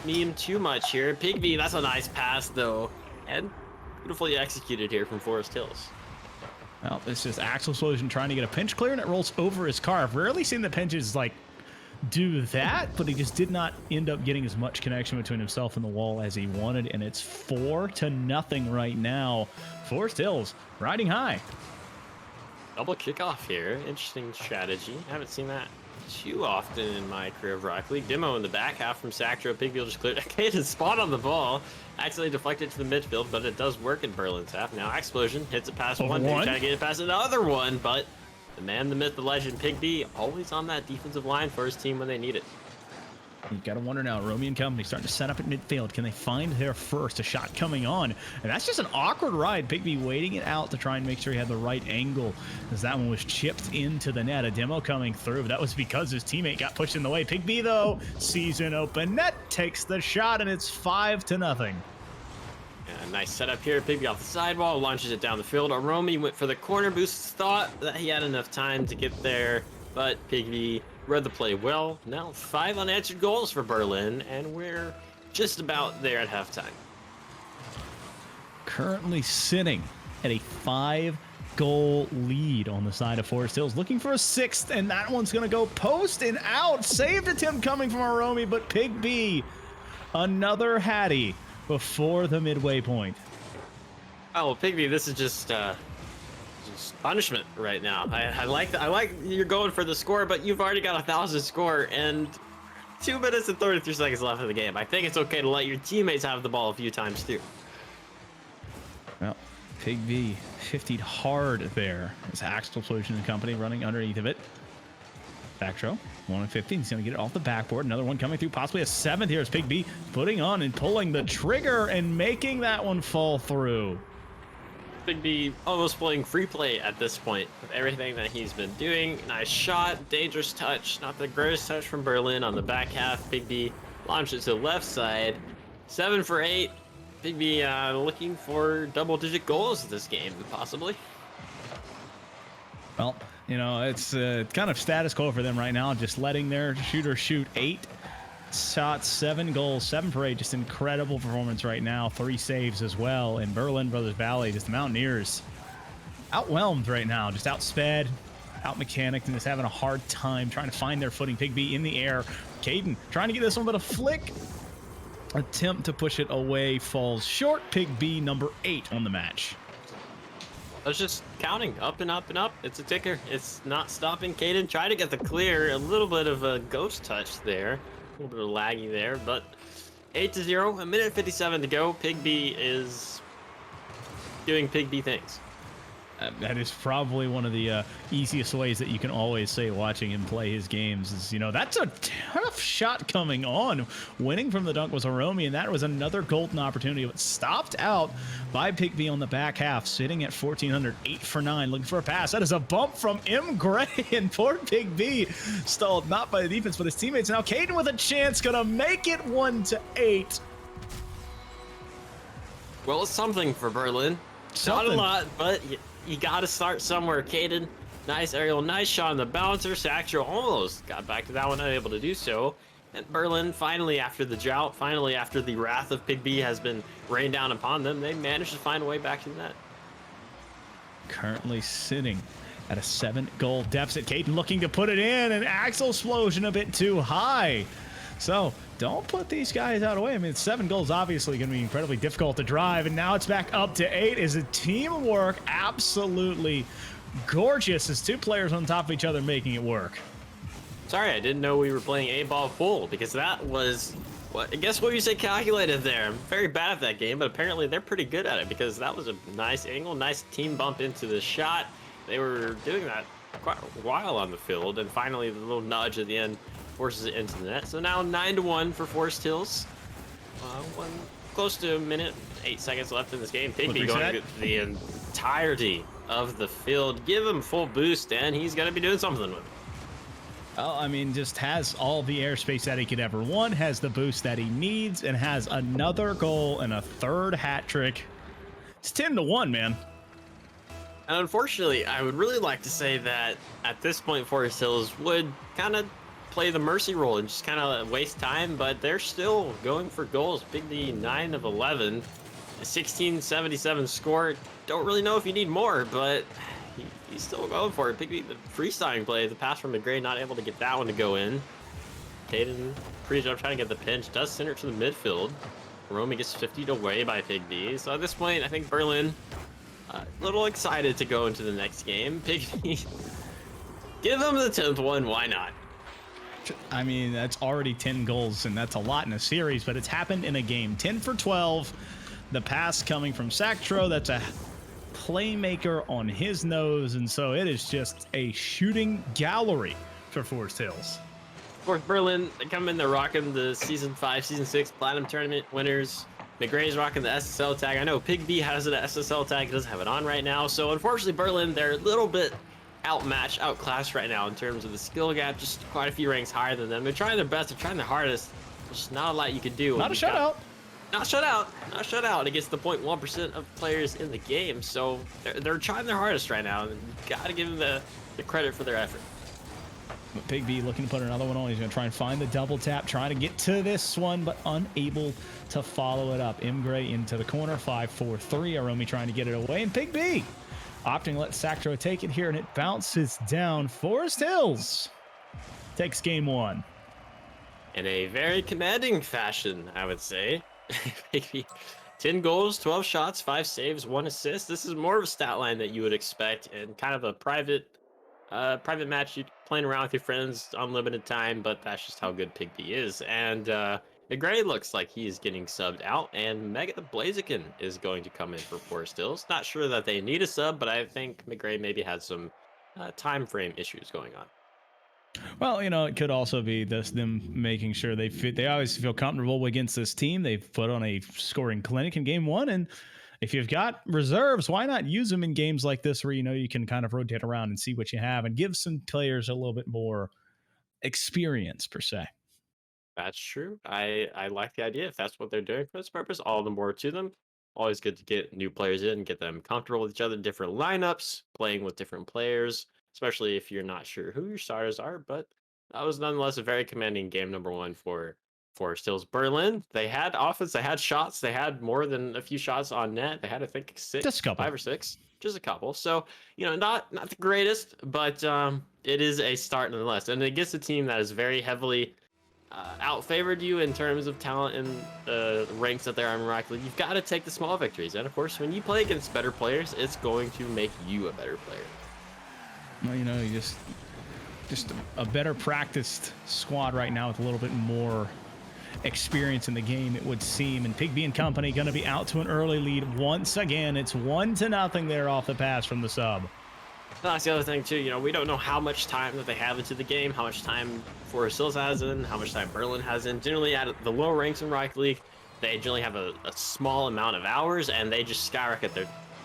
meme too much here. Pigby, that's a nice pass though, and beautifully executed here from Forest Hills. Well, this is Axel Explosion trying to get a pinch clear, and it rolls over his car. I've rarely seen the pinches like do that, but he just did not end up getting as much connection between himself and the wall as he wanted, and it's 4-0 right now. Forest Hills riding high. Double kickoff here. Interesting strategy. Haven't seen that too often in my career of Rocket League. Demo in the back half from Sactro. Pigby just cleared. Caden spot on the ball. Accidentally deflected to the midfield, but it does work in Berlin's half. Now Explosion hits it past one. Trying to get it past another one, but the man, the myth, the legend, Pigby, always on that defensive line for his team when they need it. You've got to wonder now, Romy and company starting to set up at midfield. Can they find their first? A shot coming on. And that's just an awkward ride. Pigby waiting it out to try and make sure he had the right angle, as that one was chipped into the net. A demo coming through. That was because his teammate got pushed in the way. Pigby, though, sees an open net, takes the shot, and it's 5-0. Yeah, nice setup here. Pigby off the sidewall, launches it down the field. Aromi went for the corner boost. Thought that he had enough time to get there, but Pigby read the play well. Now 5 unanswered goals for Berlin, and we're just about there at halftime. currently sitting at a 5-goal lead on the side of Forest Hills, looking for a 6th, and that one's going to go post and out. Saved attempt coming from Aromi, but Pig B, another Hattie before the midway point. Oh, well, Pigby, this is just punishment right now. I like you're going for the score, but you've already got 1,000 score and 2 minutes and 33 seconds left in the game. I think it's okay to let your teammates have the ball a few times too. Well, Pig V 50'd hard there. It's Axel Explosion and company running underneath of it. Back throw, 1 and 15. He's going to get it off the backboard. Another one coming through, possibly a 7th here as Pig B putting on and pulling the trigger and making that one fall through. Big B almost playing free play at this point with everything that he's been doing. Nice shot, dangerous touch, not the greatest touch from Berlin on the back half. Big B launched it to the left side. 7 for 8. Big B looking for double-digit goals this game, possibly. Well, you know, it's kind of status quo for them right now, just letting their shooter shoot 8 shots, 7 goals, 7 for 8. Just incredible performance right now. 3 saves as well. And Berlin Brothersvalley, just the Mountaineers, outwhelmed right now, just outsped, out-mechanicked, and just having a hard time trying to find their footing. Pig B in the air. Caden trying to get this one, but a flick attempt to push it away falls short. Pig B number 8 on the match. I was just counting up and up and up. It's a ticker. It's not stopping. Caden tried to get the clear. A little bit of a ghost touch there. A little bit of laggy there, but 8-0, a minute 57 to go. Pig B is doing Pig B things. That is probably one of the easiest ways that you can always say watching him play his games is, you know, that's a tough shot coming on. Winning from the dunk was Aromi, and that was another golden opportunity, but stopped out by Pig B on the back half, sitting at 1,400, 8 for 9, looking for a pass. That is a bump from M. Gray, and poor Pig B stalled not by the defense, but his teammates. Now Caden with a chance, gonna make it 1-8. Well, it's something for Berlin. Not a lot, but you got to start somewhere, Caden. Nice aerial, nice shot on the bouncer. Sactro almost got back to that one, unable to do so. And Berlin, finally after the drought, finally after the wrath of Pig B has been rained down upon them, they managed to find a way back to the net. Currently sitting at a 7-goal deficit. Caden looking to put it in, and Axel Explosion a bit too high. So don't put these guys out of the way. I mean, 7 goals obviously going to be incredibly difficult to drive, and now it's back up to 8. Is a teamwork absolutely gorgeous as 2 players on top of each other making it work. Sorry, I didn't know we were playing A-ball full, because that was, I guess what you say calculated there. I'm very bad at that game, but apparently they're pretty good at it, because that was a nice angle, nice team bump into the shot. They were doing that quite a while on the field, and finally the little nudge at the end forces it into the net. So now 9-1 for Forest Hills. Close to a minute, 8 seconds left in this game. Pig B going the entirety of the field. Give him full boost, and he's going to be doing something with it. Well, I mean, just has all the airspace that he could ever want, has the boost that he needs, and has another goal and a 3rd hat trick. It's 10-1, man. And unfortunately, I would really like to say that at this point, Forest Hills would kind of play the mercy role and just kind of waste time, but they're still going for goals. Big D 9 of 11, a 1677 score. Don't really know if you need more, but he's still going for it. Big D, the freestyling play, the pass from McGray, not able to get that one to go in. Caden, pretty job trying to get the pinch, does center to the midfield. Romy gets 50'd away by Pig D. So at this point, I think Berlin a little excited to go into the next game. Pig D, give them the 10th one, why not? I mean, that's already 10 goals, and that's a lot in a series, but it's happened in a game. 10 for 12. The pass coming from Sactro. That's a playmaker on his nose, and so it is just a shooting gallery for Forest Hills. Fourth Berlin, they come in, they're rocking the Season 5, Season 6 Platinum Tournament winners. McGray's rocking the SSL tag. I know Pig B has an SSL tag. He doesn't have it on right now. So unfortunately, Berlin, they're a little bit outmatched, outclassed right now in terms of the skill gap. Just quite a few ranks higher than them. They're trying their best. They're trying their hardest. There's just not a lot you can do. Not a shutout. Not shut out. Not shut out against the 0.1% of players in the game. So they're trying their hardest right now. And you got to give them the credit for their effort. But Big B looking to put another one on. He's going to try and find the double tap, trying to get to this one, but unable to follow it up. M. Gray into the corner, 5-4-3. Aromi trying to get it away, and Big B opting to let Sactro take it here, and it bounces down. Forest Hills takes game 1. In a very commanding fashion, I would say. 10 goals, 12 shots, 5 saves, 1 assist. This is more of a stat line that you would expect, and kind of a private match. You're playing around with your friends, unlimited time, but that's just how good Pigby is. And McGray looks like he is getting subbed out, and Mega the Blaziken is going to come in for Forest Hills. Not sure that they need a sub, but I think McGray maybe had some time frame issues going on. Well, you know, it could also be them making sure they always feel comfortable against this team. They've put on a scoring clinic in game 1, and if you've got reserves, why not use them in games like this where you know you can kind of rotate around and see what you have and give some players a little bit more experience per se. That's true. I like the idea. If that's what they're doing for this purpose, all the more to them. Always good to get new players in, get them comfortable with each other, different lineups, playing with different players, especially if you're not sure who your starters are. But that was nonetheless a very commanding game number 1 for Hills. Berlin, they had offense, they had shots, they had more than a few shots on net. They had, I think, 6, just a couple. 5 or 6, just a couple. So, you know, not the greatest, but it is a start nonetheless. And against a team that is very heavily outfavored you in terms of talent and the ranks that they're on Rocket League, you've got to take the small victories. And of course, when you play against better players, it's going to make you a better player. Well, you know, you just a better practiced squad right now with a little bit more experience in the game, it would seem. And Pigby and company going to be out to an early lead once again. It's 1-0 there off the pass from the sub. That's the other thing too. You know, we don't know how much time that they have into the game, how much time Forest Hills has in, how much time Berlin has in. Generally, at the lower ranks in Rocket League, they generally have a small amount of hours, and they just skyrocket.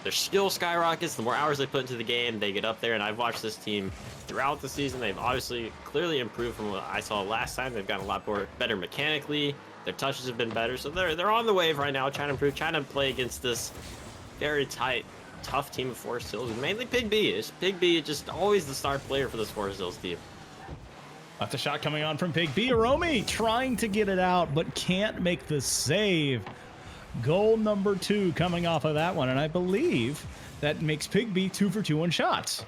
Their skill skyrockets. The more hours they put into the game, they get up there. And I've watched this team throughout the season. They've obviously clearly improved from what I saw last time. They've gotten a lot better mechanically. Their touches have been better. So they're on the wave right now, trying to improve, trying to play against this very tight, tough team of Forest Hills. Mainly Pigby. Pigby just always the star player for this Forest Hills team. That's a shot coming on from Pigby. Aromi trying to get it out, but can't make the save. Goal number 2 coming off of that one, and I believe that makes Pigby 2 for 2 on shots.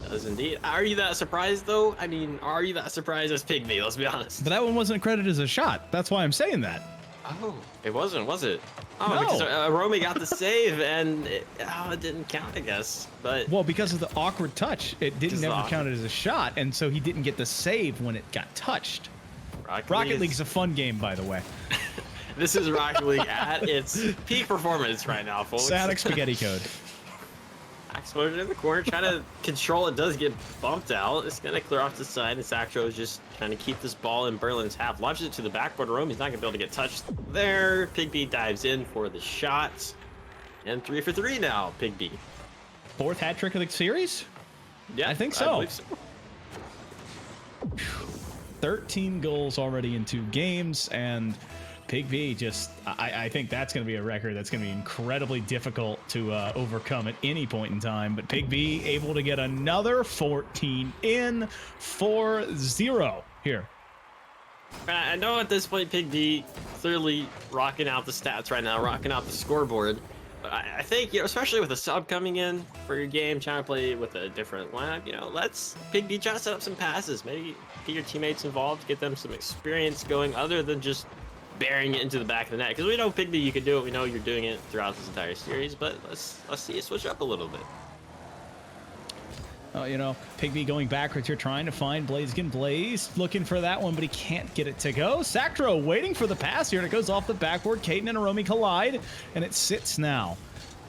Does indeed. Are you that surprised, though? I mean, are you that surprised as Pigby? Let's be honest. But that one wasn't credited as a shot. That's why I'm saying that. Oh, it wasn't, was it? Oh, no. Because Romy got the save, and it didn't count, I guess. But well, because of the awkward touch, it didn't ever count it as a shot, and so he didn't get the save when it got touched. Rocket League's a fun game, by the way. This is Rocket League at its peak performance right now, folks. Static spaghetti code. Explosion in the corner, trying to control it, does get bumped out. It's going to clear off the side, and Sactro is just trying to keep this ball in Berlin's half. Launches it to the backboard room. He's not going to be able to get touched there. Pigby dives in for the shot. And 3 for 3 now, Pigby. 4th hat trick of the series? Yeah, I think so. I believe so. 13 goals already in 2 games, and Pigby just, I think that's going to be a record that's going to be incredibly difficult to overcome at any point in time. But Pigby able to get another 14 in 4-0 here. I know at this point Pigby clearly rocking out the stats right now, rocking out the scoreboard. But I think, you know, especially with a sub coming in for your game, trying to play with a different lineup, you know, let's Pigby try to set up some passes. Maybe get your teammates involved, get them some experience going other than just burying it into the back of the net, because we know Pigby, you can do it. We know you're doing it throughout this entire series, but let's see you switch up a little bit. You know, Pigby going backwards here, trying to find Blaziken. Blaze looking for that one, but he can't get it to go. Sactro waiting for the pass here, and it goes off the backboard. Caden and Aromi collide, and it sits now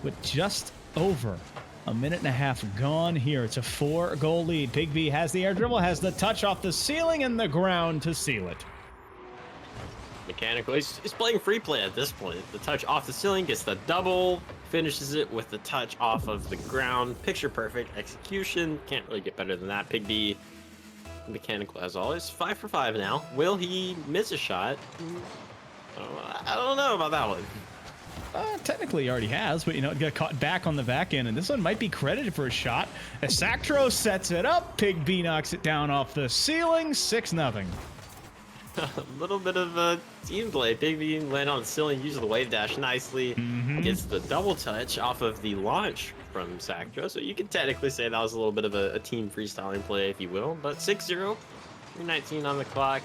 with just over a minute and a half gone here. It's a 4-goal lead. Pigby has the air dribble, has the touch off the ceiling and the ground to seal it. Mechanical. He's playing free play at this point. The touch off the ceiling, gets the double, finishes it with the touch off of the ground. Picture perfect execution. Can't really get better than that. Pigby, mechanical as always. 5 for 5 now. Will he miss a shot? I don't know about that one. Technically he already has, but it got caught back on the back end, and this one might be credited for a shot. As Sactro sets it up, Pig B knocks it down off the ceiling, 6-0. A little bit of a team play. Pig B land on the ceiling, uses the wave dash nicely, gets the double touch off of the launch from Sactro, so you could technically say that was a little bit of a team freestyling play, if you will. But 6-0, 3:19 on the clock.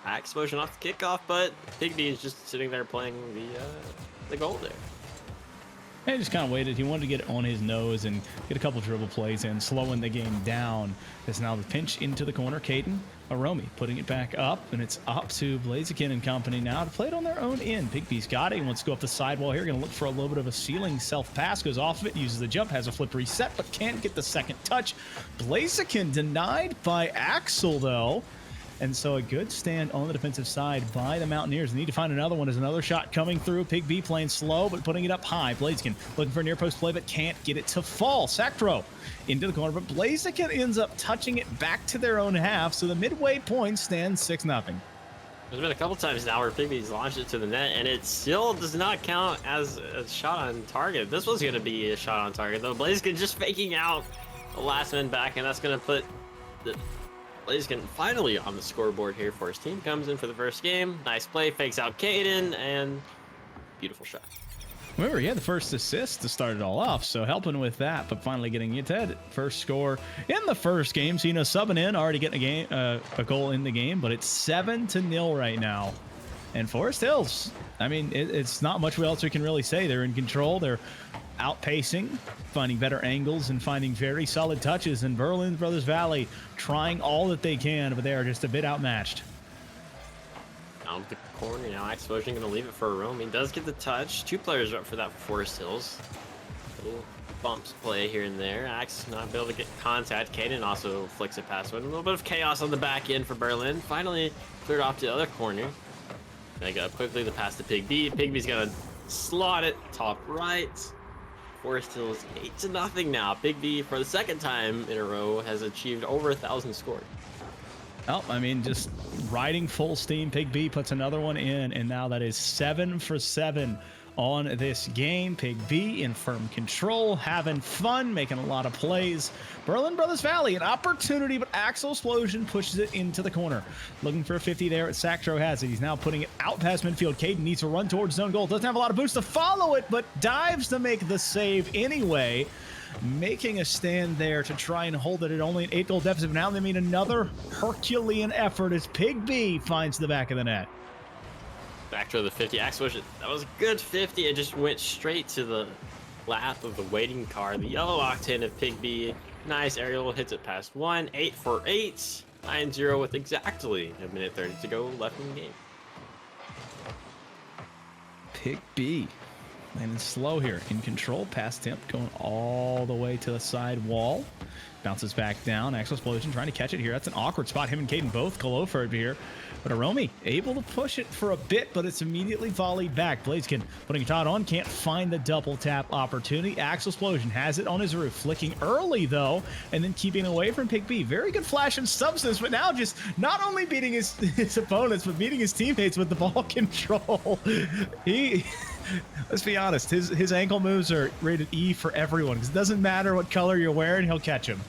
Explosion off the kickoff, but Pig B is just sitting there playing the goal there. He just kind of waited. He wanted to get it on his nose and get a couple dribble plays in, slowing the game down. As now the pinch into the corner. Caden Aromi putting it back up, and it's up to Blaziken and company now to play it on their own end. Pig B's got it. He wants to go up the sidewall here. Going to look for a little bit of a ceiling self-pass. Goes off of it, uses the jump, has a flip reset, but can't get the second touch. Blaziken denied by Axel, though. And so a good stand on the defensive side by the Mountaineers. They need to find another one. There's another shot coming through. Pig B playing slow, but putting it up high. Blaziken looking for a near post play, but can't get it to fall. Sactro into the corner, but Blaziken ends up touching it back to their own half. So the midway point stands 6-0. There's been a couple times now where Pig B's launched it to the net, and it still does not count as a shot on target. This was going to be a shot on target, though. Blaziken just faking out the last man back, and that's going to put the Blaziken finally on the scoreboard here for his team. Comes in for the first game. Nice play, fakes out Caden, and beautiful shot. Remember, he had the first assist to start it all off, so helping with that, but finally getting it to first score in the first game. So, subbing in, already getting a goal in the game, but it's 7-0 right now. And Forest Hills, I mean, it's not much else we can really say. They're in control. They're outpacing, finding better angles, and finding very solid touches. And Brothersvalley trying all that they can, but they are just a bit outmatched. Down the corner now. Explosion going to leave it for a roam. He does get the touch. 2 players are up for that for Forest Hills. Little bumps play here and there. Axe not able to get contact. Caden also flicks it past one. A little bit of chaos on the back end for Berlin. Finally cleared off to the other corner. They got quickly the pass to Pig B. Pig B's going to slot it top right. Forest Hills 8-0 now. Pig B, for the second time in a row, has achieved over 1,000 scored. Oh, I mean, just riding full steam. Pig B puts another one in, and now that is 7 for 7 on this game. Pig B in firm control, having fun, making a lot of plays. Brothersvalley, an opportunity, but Axel Explosion pushes it into the corner. Looking for a 50 there. Sactro has it. He's now putting it out past midfield. Caden needs to run towards zone goal. Doesn't have a lot of boost to follow it, but dives to make the save anyway. Making a stand there to try and hold it at only an 8-goal deficit. Now they mean another Herculean effort as Pig B finds the back of the net. Back to the 50. Explosion. That was a good 50. It just went straight to the lap of the waiting car. The yellow octane of Pig B. Nice aerial, hits it past 1. 8 for 8. 9-0 with exactly a minute 30 to go left in the game. Pig B landing slow here, in control, pass temp going all the way to the side wall. Bounces back down. Axel Explosion trying to catch it here. That's an awkward spot. Him and Caden both go low for it here. But Aromi able to push it for a bit, but it's immediately volleyed back. Blaziken putting it on, can't find the double tap opportunity. Axel Explosion has it on his roof, flicking early though, and then keeping away from Pig B. Very good flash and substance, but now just not only beating his opponents, but beating his teammates with the ball control. Let's be honest, his ankle moves are rated E for everyone, because it doesn't matter what color you're wearing, he'll catch him.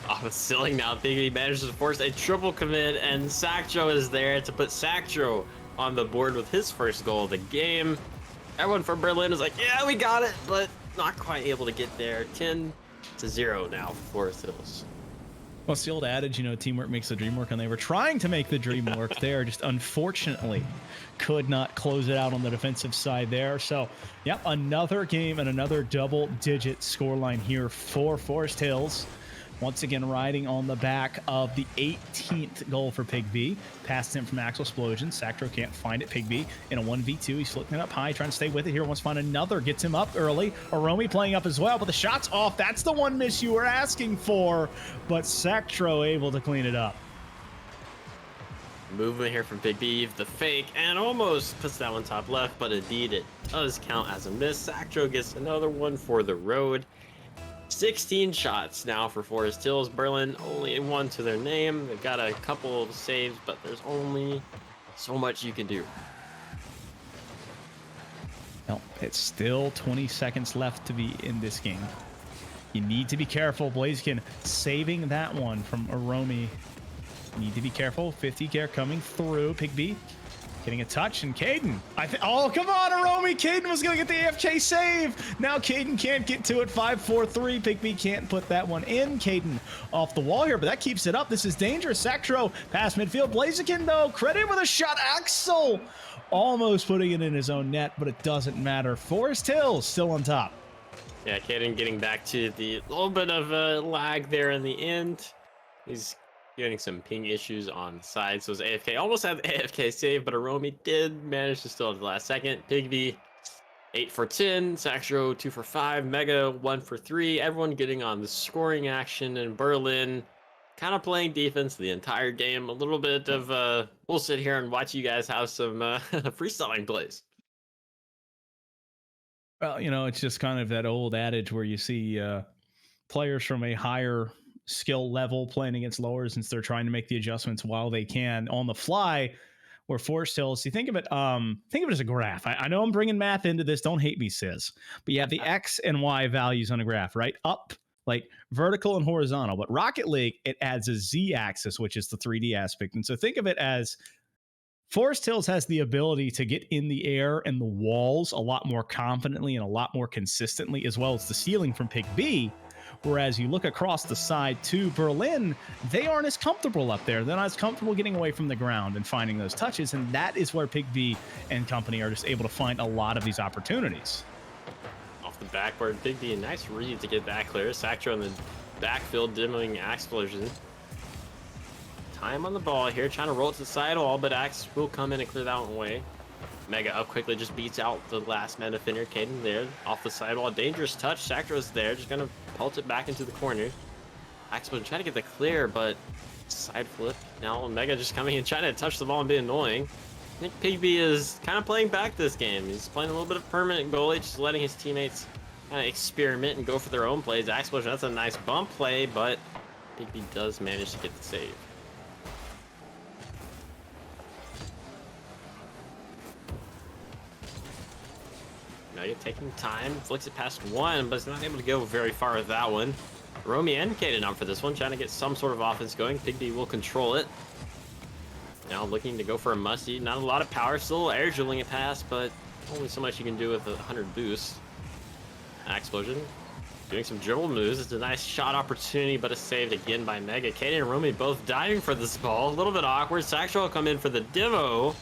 Off the ceiling now, Pig B manages to force a triple commit, and Sactro is there to put Sactro on the board with his first goal of the game. Everyone from Berlin is like, yeah, we got it, but not quite able to get there. 10-0 now for Forest Hills. Well, it's the old adage, teamwork makes the dream work, and they were trying to make the dream work there, just unfortunately could not close it out on the defensive side there. So, yeah, another game and another double-digit scoreline here for Forest Hills. Once again, riding on the back of the 18th goal for Pig B. Past him from Axel Explosion. Sactro can't find it. Pig B in a 1v2. He's flipping it up high, trying to stay with it here. Wants to find another. Gets him up early. Aromi playing up as well, but the shot's off. That's the one miss you were asking for, but Sactro able to clean it up. Movement here from Pig B, the fake, and almost puts that one top left, but indeed it does count as a miss. Sactro gets another one for the road. 16 shots now for Forest Hills. Berlin only one to their name. They've got a couple of saves, but there's only so much you can do. Well, it's still 20 seconds left to be in this game. You need to be careful. Blaziken saving that one from Aromi. Need to be careful. 50 care coming through. Pigby getting a touch, and Caden. Oh, come on, Aromi. Caden was going to get the AFK save. Now Caden can't get to it. 5-4-3. Pigby can't put that one in. Caden off the wall here, but that keeps it up. This is dangerous. Sactro past midfield. Blaziken, though, credit with a shot. Axel almost putting it in his own net, but it doesn't matter. Forest Hills still on top. Yeah, Caden getting back to the little bit of a lag there in the end. He's getting some ping issues on the side, so his AFK almost had the AFK save, but Aromi did manage to steal at the last second. Pigby 8 for 10, Saxro 2 for 5, Mega 1 for 3. Everyone getting on the scoring action, and Berlin kind of playing defense the entire game. A little bit of we'll sit here and watch you guys have some freestyling plays. Well, you know, it's just kind of that old adage where you see players from a higher skill level playing against lowers, since they're trying to make the adjustments while they can on the fly. Where Forest Hills, you think of it as a graph. I know I'm bringing math into this. Don't hate me, sis. But you have the X and Y values on a graph, right? Up, like vertical and horizontal. But Rocket League, it adds a Z axis, which is the 3D aspect. And so think of it as Forest Hills has the ability to get in the air and the walls a lot more confidently and a lot more consistently, as well as the ceiling from Pick B. Whereas you look across the side to Berlin, they aren't as comfortable up there. They're not as comfortable getting away from the ground and finding those touches. And that is where Pig B and company are just able to find a lot of these opportunities. Off the backboard, Big B, a nice read to get that clear. Sactro in the backfield, demoing Explosion. Time on the ball here, trying to roll it to the sidewall, but Axe will come in and clear that one away. Mega up quickly, just beats out the last man defender. Caden there, off the sidewall. Dangerous touch. Sactro's there, just gonna pult it back into the corner. Axel trying to get the clear, but side flip. Now Mega just coming in, trying to touch the ball and be annoying. I think Pigby is kind of playing back this game. He's playing a little bit of permanent goalie, just letting his teammates kind of experiment and go for their own plays. Explosion, that's a nice bump play, but Pigby does manage to get the save. Mega taking time, flicks it past one, but is not able to go very far with that one. Romy and Caden up for this one, trying to get some sort of offense going. Pigby will control it. Now looking to go for a musty. Not a lot of power, still air dribbling it past, but only so much you can do with a 100 boost. Explosion doing some dribble moves. It's a nice shot opportunity, but it's saved again by Mega. Caden and Romy both diving for this ball. A little bit awkward. Saxo will come in for the demo.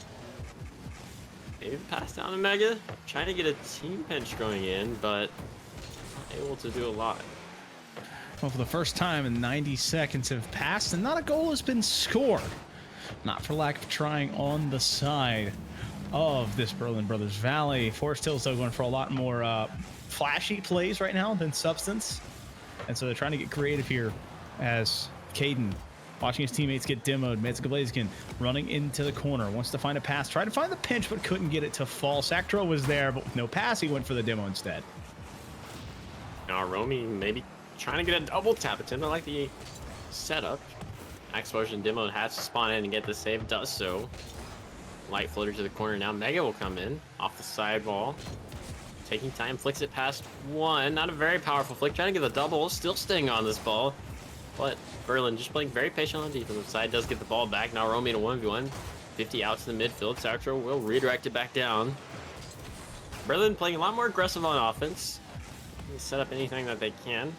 Maybe pass down to Mega. Trying to get a team pinch going in, but not able to do a lot. Well, for the first time in 90 seconds have passed, and not a goal has been scored. Not for lack of trying on the side of this Berlin Brothersvalley. Forest Hills, though, going for a lot more flashy plays right now than substance. And so they're trying to get creative here as Caden, watching his teammates get demoed. Metzger Blaziken running into the corner. Wants to find a pass. Tried to find the pinch, but couldn't get it to fall. Sactro was there, but with no pass, he went for the demo instead. Now Romy maybe trying to get a double tap attempt. I like the setup. Explosion demo has to spawn in and get the save. Does so. Light floater to the corner now. Mega will come in off the sidewall. Taking time, flicks it past one. Not a very powerful flick. Trying to get the double. Still staying on this ball. But Berlin just playing very patient on the defensive side. Does get the ball back. Now Romy in a 1v1. 50 out to the midfield. Sactro will redirect it back down. Berlin playing a lot more aggressive on offense. Set up anything that they can.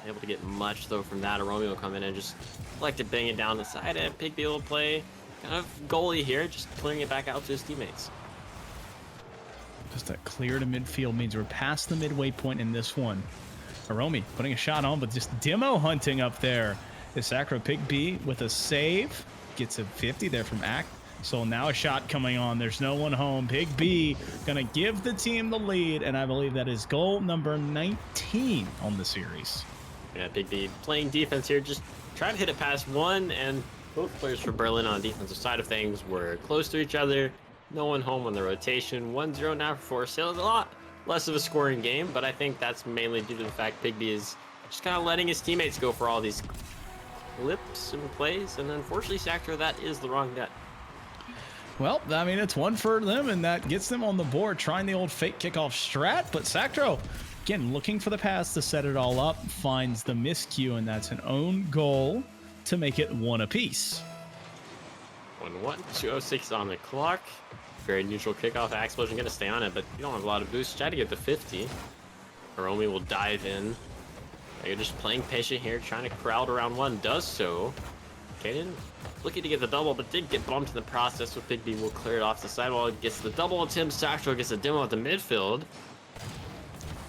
Able to get much though from that. Romy will come in and just like to bang it down the side, and Pigby will play kind of goalie here, just clearing it back out to his teammates. Just that clear to midfield means we're past the midway point in this one. Romy putting a shot on, but just demo hunting up there. Is Sacro Pigby with a save. Gets a 50 there from Act. So now a shot coming on. There's no one home. Pigby gonna give the team the lead, and I believe that is goal number 19 on the series. Yeah, Pigby playing defense here, just trying to hit it past one, and both players for Berlin on the defensive side of things were close to each other. No one home on the rotation. 1-0 now for Forest Hills. A lot less of a scoring game, but I think that's mainly due to the fact Pigby is just kind of letting his teammates go for all these clips and plays, and unfortunately, Sactro, that is the wrong net. Well, I mean, it's one for them, and that gets them on the board, trying the old fake kickoff strat. But Sactro, again, looking for the pass to set it all up, finds the miscue, and that's an own goal to make it one apiece. 1-1, 2:06 on the clock. Very neutral kickoff. Explosion going to stay on it, but you don't have a lot of boost. Try to get the 50. Hiromi will dive in. You're just playing patient here, trying to crowd around one. Does so. Kaden looking to get the double, but did get bumped in the process. So Big B will clear it off the sidewall. Gets the double attempt. Sactro gets a demo at the midfield.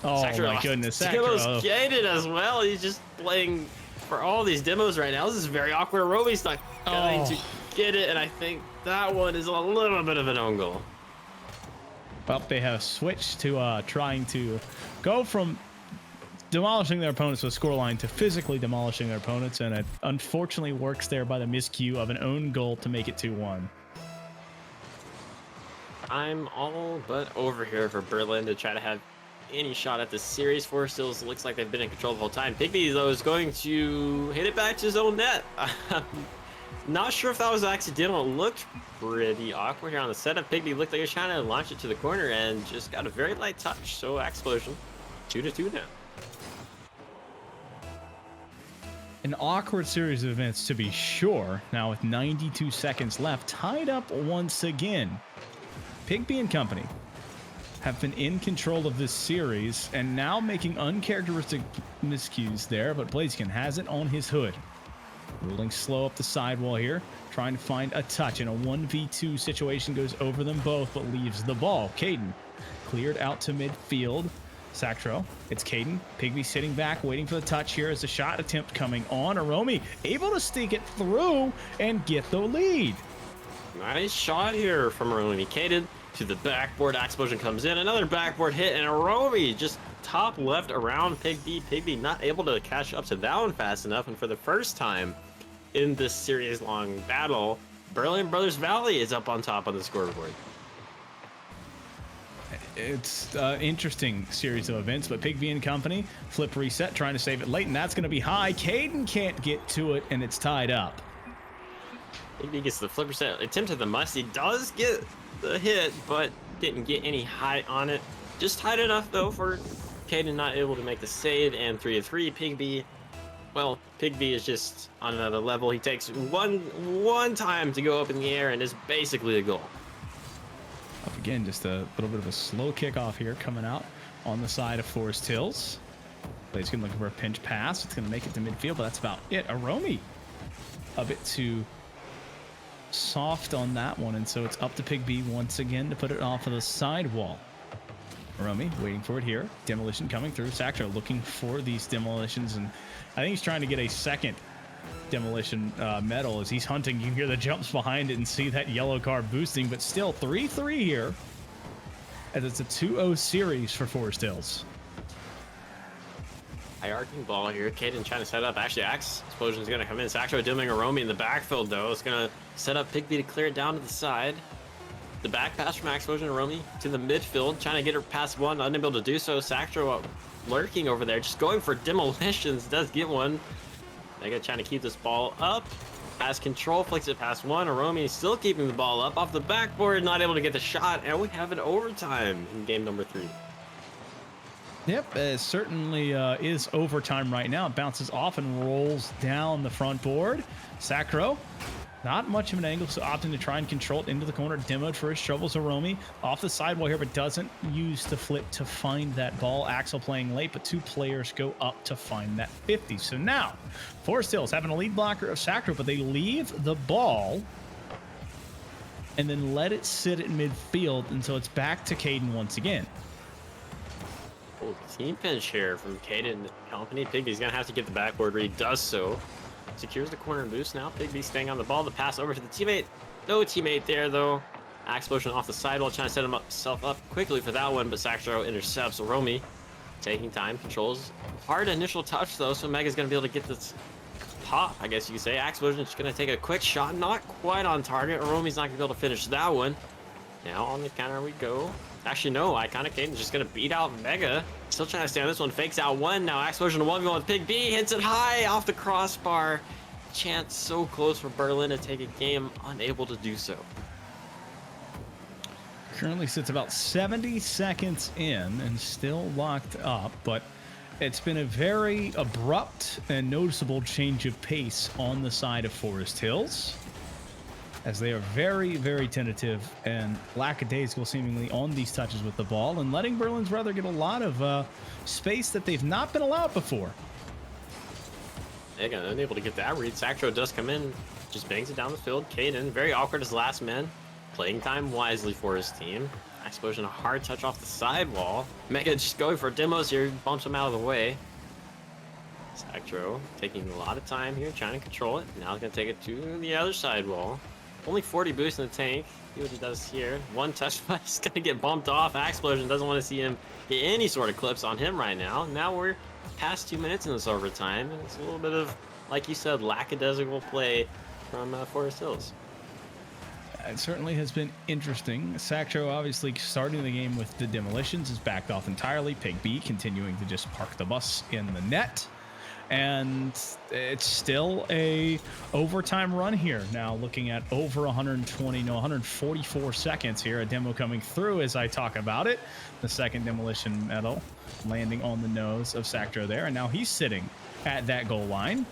Oh Sactro, my goodness, Sactro's Sactro. gated as well. He's just playing for all these demos right now. This is very awkward. Hiromi's not going to get it, and I think that one is a little bit of an own goal. Well, they have switched to trying to go from demolishing their opponents with a scoreline to physically demolishing their opponents, and it unfortunately works there by the miscue of an own goal to make it 2-1. I'm all but over here for Berlin to try to have any shot at this series. Forest Hills looks like they've been in control the whole time. Bigby, though, is going to hit it back to his own net. Not sure if that was accidental. It looked pretty awkward here on the setup. Bigby looked like he was trying to launch it to the corner and just got a very light touch. So Explosion, 2-2 now. An awkward series of events, to be sure. Now with 92 seconds left, tied up once again. Pigby and company have been in control of this series and now making uncharacteristic miscues there, but Blaziken has it on his hood. Rolling slow up the sidewall here, trying to find a touch in a 1v2 situation, goes over them both, but leaves the ball. Caden cleared out to midfield. Sactro, it's Caden. Pigby sitting back, waiting for the touch here as the shot attempt coming on. Aromi able to sneak it through and get the lead. Nice shot here from Aromi. Caden to the backboard. Explosion comes in. Another backboard hit, and Aromi just top left around Pigby. Pigby not able to catch up to that one fast enough, and for the first time in this series-long battle, Berlin Brothersvalley is up on top on the scoreboard. It's an interesting series of events, but Pigby and company flip reset, trying to save it late, and that's going to be high. Caden can't get to it, and it's tied up. Pigby gets the flip reset. Attempted the must. He does get the hit, but didn't get any height on it. Just tight enough, though, for Caden not able to make the save, and 3-3. Pigby, well, Pigby is just on another level. He takes one time to go up in the air, and is basically a goal. Up again, just a little bit of a slow kickoff here coming out on the side of Forest Hills. Blaziken looking for a pinch pass. It's going to make it to midfield, but that's about it. Aromi a bit too soft on that one, and so it's up to Pigby once again to put it off of the sidewall. Aromi waiting for it here. Demolition coming through. Sactro looking for these demolitions, and I think he's trying to get a second demolition medal as he's hunting. You can hear the jumps behind it and see that yellow car boosting, but still 3-3 here as it's a 2-0 series for Forest Hills. High arcing ball here. Caden trying to set up. Actually, Explosion is going to come in. Sactro doing Aromi in the backfield, though. It's going to set up Pigby to clear it down to the side. The back pass from Explosion. Aromi to the midfield, trying to get her past one, unable to do so. Sactro lurking over there, just going for demolitions. Does get one. Mega trying to keep this ball up. Has control, flicks it past one. Aromi still keeping the ball up off the backboard, not able to get the shot, and we have an overtime in game number 3. Yep, it certainly is overtime right now. It bounces off and rolls down the front board. Sacro, not much of an angle, so opting to try and control it into the corner. Demoed for his troubles. Aromi off the sidewall here, but doesn't use the flip to find that ball. Axel playing late, but two players go up to find that 50. So now, Forest Hills having a lead blocker of Sacro, but they leave the ball and then let it sit at midfield, and so it's back to Caden once again. Oh, team pinch here from Caden and company. Pigby's going to have to get the backboard read. Does so. Secures the corner and boost now. Pigby staying on the ball. The pass over to the teammate. No teammate there, though. Explosion off the sidewall, trying to set himself up quickly for that one, but Sactro intercepts. Aromi taking time, controls. Hard initial touch, though, so Mega's going to be able to get this pop, I guess you could say. Explosion is going to take a quick shot. Not quite on target. Aromi's not going to be able to finish that one. Now on the counter we go. Actually, no. Iconic Caden's just going to beat out Mega. Still trying to stay on this one. Fakes out one. Now Explosion 1v1 with Pig B. Hits it high off the crossbar. Chance so close for Berlin to take a game. Unable to do so. Currently sits about 70 seconds in and still locked up, but it's been a very abrupt and noticeable change of pace on the side of Forest Hills, as they are very, very tentative and lackadaisical seemingly on these touches with the ball, and letting Berlin's Brother get a lot of space that they've not been allowed before. Again, unable to get that read. Sacro does come in, just bangs it down the field. Caden, very awkward as last man. Playing time wisely for his team. Explosion, a hard touch off the sidewall. Mega just going for demos here, bumps him out of the way. Sacro taking a lot of time here, trying to control it. Now he's going to take it to the other sidewall. Only 40 boost in the tank. See what he does here. One touch, but he's going to get bumped off. Explosion doesn't want to see him get any sort of clips on him right now. Now we're past 2 minutes in this overtime, and it's a little bit of, like you said, lackadaisical play from Forest Hills. It certainly has been interesting. Sacro obviously starting the game with the demolitions is backed off entirely. Pig B continuing to just park the bus in the net. And it's still a overtime run here. Now looking at over 144 seconds here. A demo coming through as I talk about it. The second demolition medal landing on the nose of Sacro there. And now he's sitting at that goal line.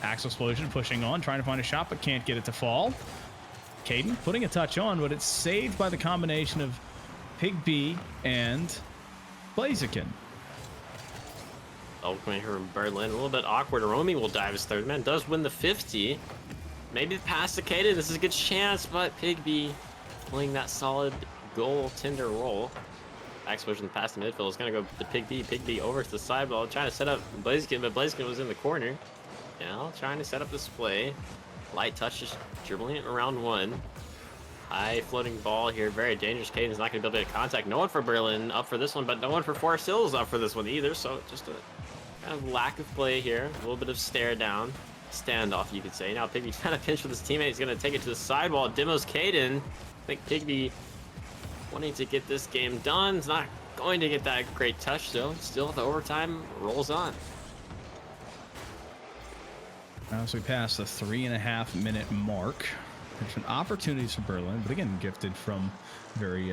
Axe Explosion pushing on, trying to find a shot, but can't get it to fall. Caden putting a touch on, but it's saved by the combination of Pig B and Blaziken. Oh, coming here from Berlin, a little bit awkward. Romy will dive his third man, does win the 50. Maybe the pass to Caden, this is a good chance, but Pig B playing that solid goaltender role. Explosion past the midfield is going to go to Pig B over to the sideball, trying to set up Blaziken, but Blaziken was in the corner. Now trying to set up this play. Light touch, just dribbling it around one. High floating ball here, very dangerous. Caden's not going to be able to get contact. No one for Berlin up for this one, but no one for Forest Hills up for this one either. So just a kind of lack of play here. A little bit of stare down, standoff, you could say. Now Pigby trying to pinch with his teammate. He's going to take it to the sidewall. Demos Caden. I think Pigby wanting to get this game done. He's not going to get that great touch though. Still the overtime rolls on. As we pass the 3.5 minute mark, there's been opportunities for Berlin, but again, gifted from very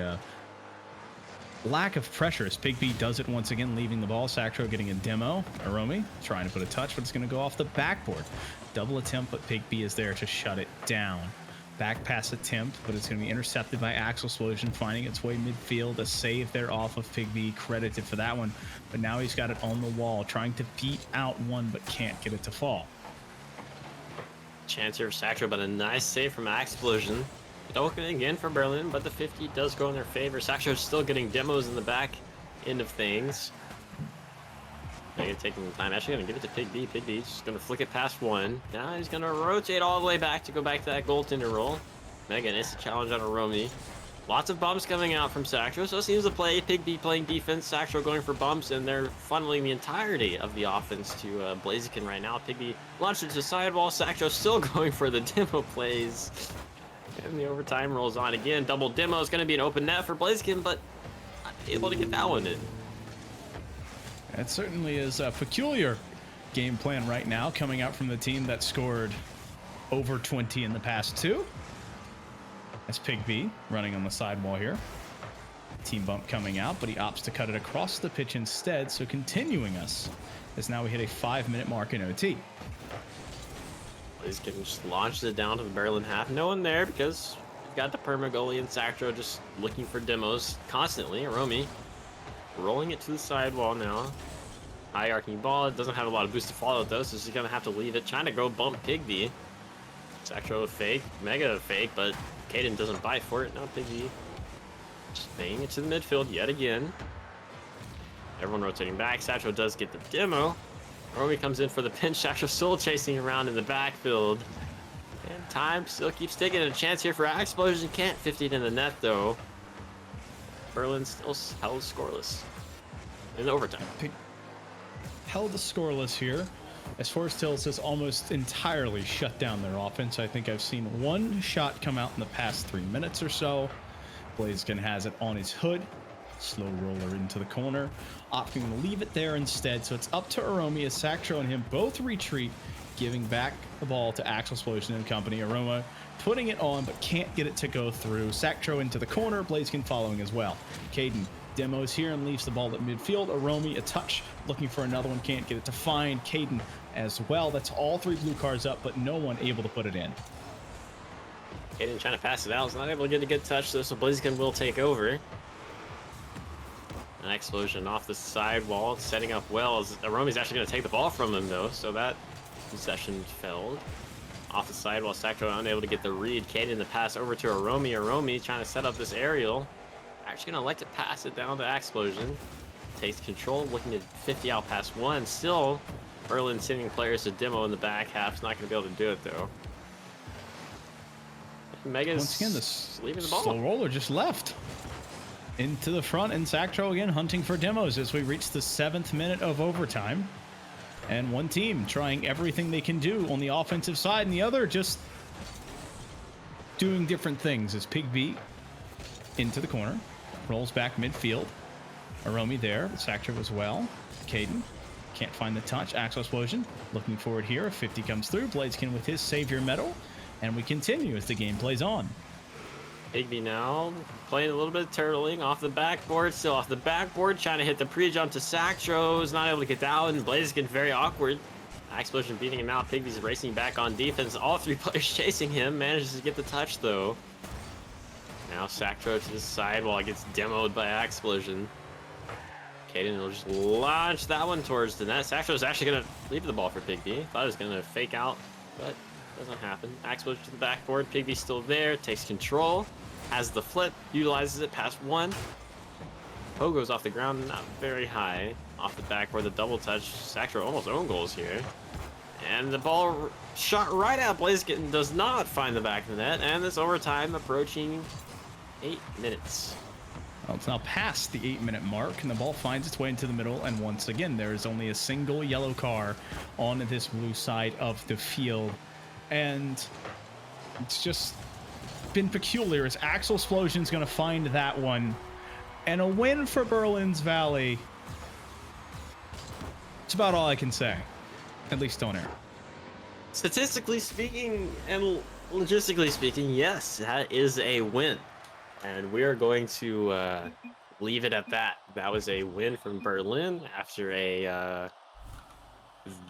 lack of pressure as Pig B does it once again, leaving the ball. Sacro getting a demo. Aromi trying to put a touch, but it's going to go off the backboard. Double attempt, but Pig B is there to shut it down. Back pass attempt, but it's going to be intercepted by Axe Explosion, finding its way midfield. A save there off of Pig B, credited for that one. But now he's got it on the wall, trying to beat out one, but can't get it to fall. Chance here for Sacro, but a nice save from Explosion. Opening again for Berlin, but the 50 does go in their favor. Sacro's still getting demos in the back end of things. They're taking the time. Actually going to give it to Pig B. Pig B's just going to flick it past one. Now he's going to rotate all the way back to go back to that goaltender role. Megan, it's a challenge on a Romy. Lots of bumps coming out from Sacro, so it seems to play. Pig B playing defense, Sacro going for bumps, and they're funneling the entirety of the offense to Blaziken right now. Pig B launched it to sidewall. Sacro still going for the demo plays. And the overtime rolls on again. Double demo is going to be an open net for Blaziken, but not able to get that one in. That certainly is a peculiar game plan right now, coming out from the team that scored over 20 in the past two. That's Pig B running on the sidewall here. Team bump coming out, but he opts to cut it across the pitch instead, so continuing us as now we hit a 5-minute mark in OT. He's getting just launched it down to the Berlin half. No one there because we've got the perma goalie and Sacro just looking for demos constantly. Romy rolling it to the sidewall now. High arcing ball. It doesn't have a lot of boost to follow though, so she's gonna have to leave it. Trying to go bump Pigby. Sacro fake, Mega fake, but Caden doesn't bite for it. Now Pigby just banging it to the midfield yet again. Everyone rotating back. Sacro does get the demo. Romy comes in for the pinch. Sacro still chasing around in the backfield. And time still keeps ticking. A chance here for Explosion. Can't 50 it in the net though. Berlin still held scoreless in overtime. Held scoreless here, as Forest Hills has almost entirely shut down their offense. I think I've seen one shot come out in the past 3 minutes or so. Blaziken has it on his hood. Slow roller into the corner, opting to leave it there instead. So it's up to Aromi as Sacro and him both retreat giving back the ball to Axel Explosion and company. Aroma putting it on, but can't get it to go through. Sactro into the corner, Blaziken following as well. Caden demos here and leaves the ball at midfield. Aromi a touch, looking for another one, can't get it to find. Caden as well. That's all 3 blue cars up, but no one able to put it in. Caden trying to pass it out, is not able to get a good touch, though, so Blaziken will take over. An explosion off the sidewall, setting up well, as Aromi's actually going to take the ball from him, though, so that possession failed. Off the sidewall, Sactro unable to get the read. Caden the pass over to Aromi. Aromi trying to set up this aerial. Actually going to like to pass it down to Explosion. Takes control, looking at 50 out past 1. Still, Berlin sending players to demo in the back half. Is not going to be able to do it, though. Mega's once again, this leaving the ball. Slow roller just left into the front, and Sactro again hunting for demos as we reach the 7th minute of overtime. And one team trying everything they can do on the offensive side, and the other just doing different things as Pig B into the corner, rolls back midfield. Aromi there, Sactro as well. Caden can't find the touch. Axel Explosion looking forward here. 50 comes through. Blaziken with his savior medal, and we continue as the game plays on. Higby now playing a little bit of turtling off the backboard, still off the backboard, trying to hit the pre-jump to Sactro, is not able to get out, and Blaziken very awkward. Explosion beating him out. Pigby's racing back on defense. All 3 players chasing him, manages to get the touch though. Now Sactro to the side while it gets demoed by Explosion. Caden will just launch that one towards the net. Sactro's actually going to leave the ball for Pigby. Thought it was going to fake out, but doesn't happen. Explosion to the backboard. Pigby's still there. Takes control. Has the flip. Utilizes it past 1. Pogo's off the ground, not very high. Off the backboard, the double touch. Sactro almost own goals here. And the ball shot right at Blaziken, does not find the back of the net. And this overtime approaching 8 minutes. Well, it's now past the 8-minute mark, and the ball finds its way into the middle, and once again, there is only a single yellow car on this blue side of the field. And it's just been peculiar as Axel Explosion's going to find that one. And a win for Brothersvalley. It's about all I can say, at least on air. Statistically speaking and logistically speaking, yes, that is a win. And we are going to leave it at that. That was a win from Berlin after a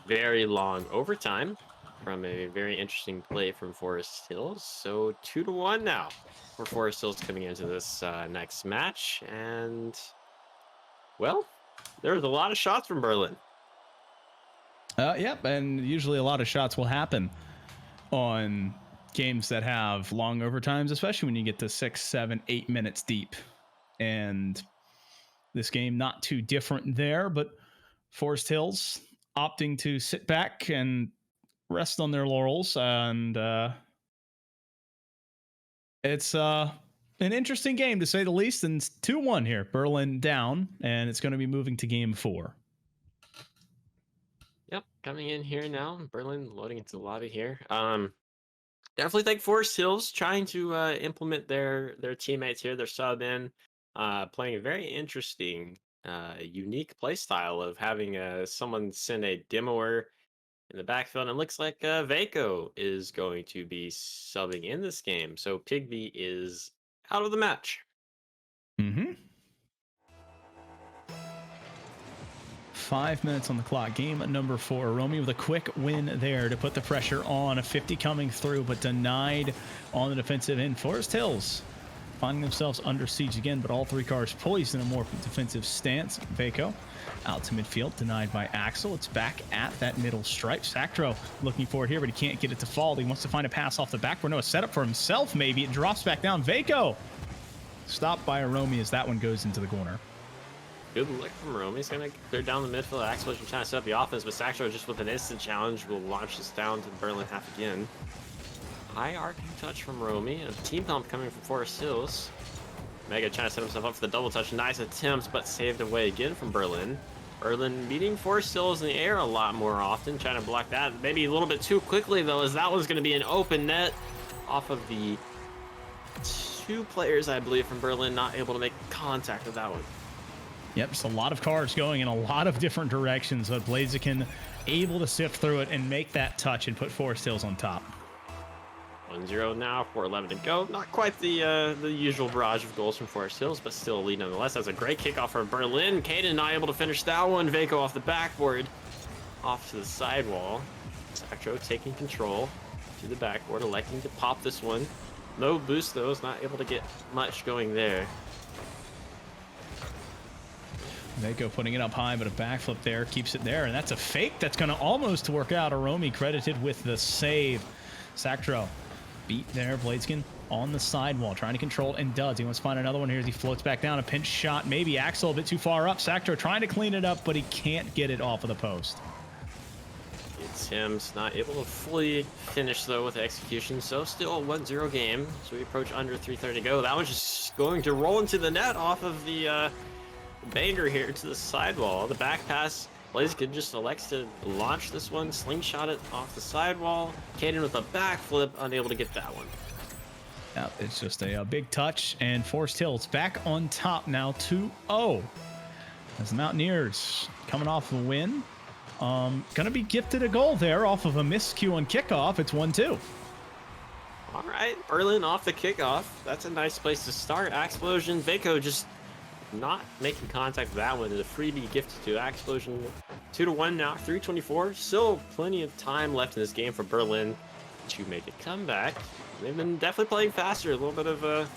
very long overtime from a very interesting play from Forest Hills. So 2-1 now for Forest Hills coming into this next match. And, well, there was a lot of shots from Berlin. Yep, and usually a lot of shots will happen on games that have long overtimes, especially when you get to 6, 7, 8 minutes deep. And this game not too different there, but Forest Hills opting to sit back and rest on their laurels. And it's an interesting game to say the least. And 2-1 here, Berlin down, and it's going to be moving to game 4. Yep, coming in here now. Berlin loading into the lobby here. Definitely think Forest Hills trying to implement their teammates here. They're sub in, playing a very interesting, unique play style of having someone send a demoer in the backfield. And it looks like Vaco is going to be subbing in this game. So Pigby is out of the match. Mm-hmm. 5 minutes on the clock. Game number 4. Romy with a quick win there to put the pressure on. A 50 coming through, but denied on the defensive end. Forest Hills finding themselves under siege again, but all 3 cars poised in a more defensive stance. Vaco out to midfield, denied by Axel. It's back at that middle stripe. Sactro looking forward here, but he can't get it to fall. He wants to find a pass off the backboard. No, a setup for himself maybe. It drops back down. Vaco stopped by Romy as that one goes into the corner. Good look from Rome. He's going to clear down the midfield. Axel is trying to set up the offense, but Sactro just with an instant challenge will launch this down to the Berlin half again. High arcing touch from Romy. A team pump coming from Forest Hills. Mega trying to set himself up for the double touch. Nice attempts, but saved away again from Berlin. Berlin beating Forest Hills in the air a lot more often, trying to block that. Maybe a little bit too quickly, though, as that one's going to be an open net off of the 2 players, I believe, from Berlin, not able to make contact with that one. Yep, just a lot of cars going in a lot of different directions, but Blaziken able to sift through it and make that touch and put Forest Hills on top. 1-0 now, 4:11 to go. Not quite the usual barrage of goals from Forest Hills, but still a lead nonetheless. That's a great kickoff for Berlin. Caden not able to finish that one. Vaco off the backboard, off to the sidewall. Sacro taking control to the backboard, electing to pop this one. No boost though, is not able to get much going there. Vaco putting it up high, but a backflip there keeps it there, and that's a fake that's going to almost work out. Aromi credited with the save. Sacro beat there. Bladeskin on the sidewall, trying to control, and does. He wants to find another one here as he floats back down. A pinch shot, maybe Axel a bit too far up. Sacro trying to clean it up, but he can't get it off of the post. It's him, not able to fully finish though with the execution, so still a 1-0 game. So we approach under 3:30 to go. That one's just going to roll into the net off of the banger here to the sidewall. The back pass, Blaziken just elects to launch this one, slingshot it off the sidewall. Caden with a backflip, unable to get that one. Yeah, it's just a big touch, and Forest Hills back on top now, 2-0. As the Mountaineers coming off a win, gonna be gifted a goal there off of a miscue on kickoff. It's 1-2. All right, Berlin off the kickoff. That's a nice place to start. Explosion, Vaco just not making contact with that one. The freebie gifted to Explosion. 2-1 now, 3:24. Still plenty of time left in this game for Berlin to make a comeback. They've been definitely playing faster. A little bit of a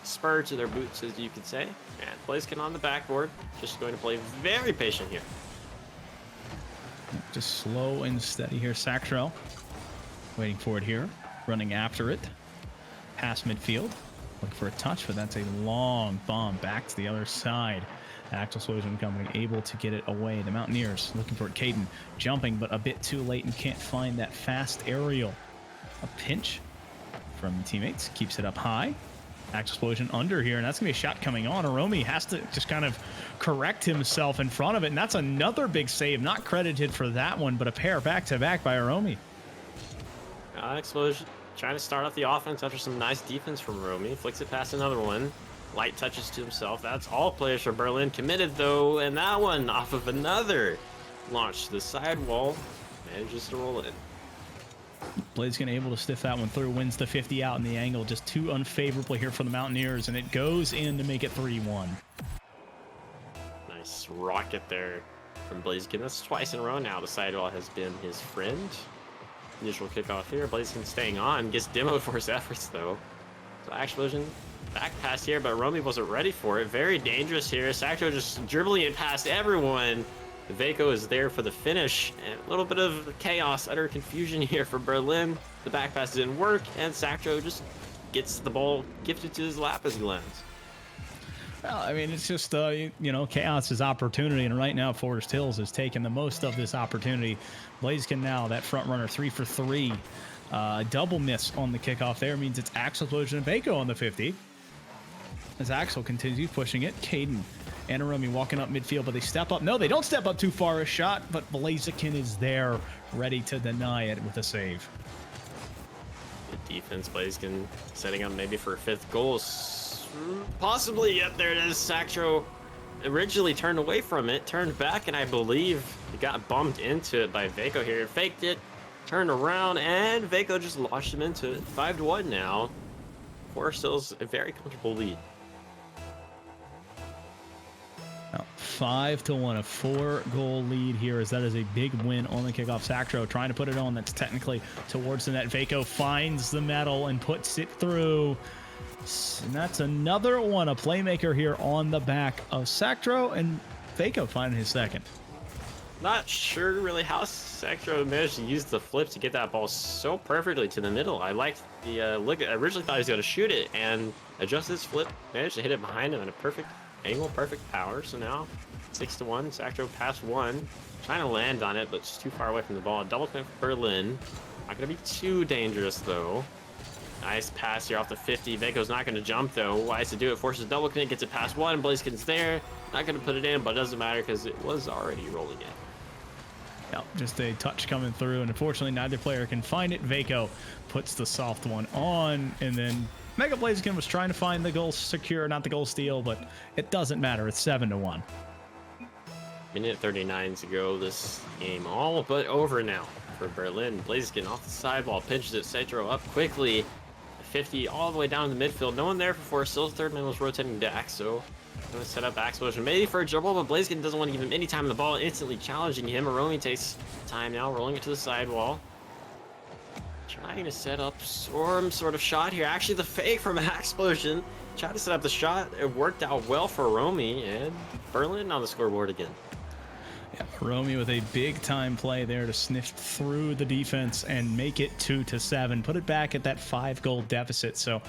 spur to their boots, as you could say. And Blaziken on the backboard. Just going to play very patient here. Just slow and steady here. Sacro waiting for it here, running after it. Past midfield. Looking for a touch, but that's a long bomb back to the other side. Axel Explosion Company able to get it away. The Mountaineers looking for it. Caden jumping, but a bit too late and can't find that fast aerial. A pinch from the teammates. Keeps it up high. Axel Explosion under here, and that's going to be a shot coming on. Aromi has to just kind of correct himself in front of it, and that's another big save. Not credited for that one, but a pair back-to-back by Aromi. Explosion trying to start off the offense after some nice defense from Romy. Flicks it past another one. Light touches to himself. That's all players for Berlin committed though, and that one off of another launch to the sidewall. Manages to roll in. Blaziken able to stiff that one through, wins the 50 out in the angle. Just too unfavorable here for the Mountaineers, and it goes in to make it 3-1. Nice rocket there from Blaziken. That's twice in a row now. The sidewall has been his friend. Initial kickoff here. Blaziken staying on. Gets demoed for his efforts though. So Explosion back pass here, but Romy wasn't ready for it. Very dangerous here. Sacro just dribbling it past everyone. Vaco is there for the finish, and a little bit of chaos, utter confusion here for Berlin. The back pass didn't work, and Sacro just gets the ball gifted to his lap as he lands. Well, I mean, it's just, you know, chaos is opportunity, and right now Forest Hills is taking the most of this opportunity. Blaziken now, that front runner, 3 for 3. Double miss on the kickoff there means it's Axel Explosion and Vaco on the 50. As Axel continues pushing it, Caden and Aromi walking up midfield, but they step up. No, they don't step up too far a shot, but Blaziken is there, ready to deny it with a save. Good defense, Blaziken setting up maybe for a 5th goal. Possibly, yep, there it is. Sacro originally turned away from it, turned back, and I believe he got bumped into it by Vaco here. Faked it, turned around, and Vaco just launched him into it. 5-1 now. Forest Hills a very comfortable lead. 5-1, a 4-goal lead here, as that is a big win on the kickoff. Sacro trying to put it on. That's technically towards the net. Vaco finds the metal and puts it through. And that's another one, a playmaker here on the back of Sacro, and Vaco finding his second. Not sure really how Sacro managed to use the flip to get that ball so perfectly to the middle. I liked the look. I originally thought he was going to shoot it and adjust his flip, managed to hit it behind him in a perfect angle, perfect power. So now 6-1, Sacro past 1, trying to land on it, but it's too far away from the ball. Double connect for Berlin. Not going to be too dangerous though. Nice pass here off the 50. Vaco's not going to jump though. Wise to do it. Forces a double connect, gets it past 1. Blaziken's there. Not going to put it in, but it doesn't matter because it was already rolling in. Yep, just a touch coming through, and unfortunately neither player can find it. Vaco puts the soft one on, and then Mega Blaziken was trying to find the goal secure, not the goal steal, but it doesn't matter. It's 7-1. Minute 39 to go. This game all but over now for Berlin. Blaze getting off the sidewall, pinches it. Cetro up quickly. 50 all the way down to the midfield. No one there for Forest Hills. Third man was rotating to Axo. Gonna set up Explosion maybe for a dribble, but Blaziken doesn't want to give him any time on the ball, instantly challenging him. Aromi takes time now, rolling it to the sidewall. Trying to set up some sort of shot here. Actually, the fake from Explosion. Tried to set up the shot. It worked out well for Aromi, and Berlin on the scoreboard again. Yeah, Romy with a big time play there to sniff through the defense and make it 2-7, put it back at that 5-goal deficit. So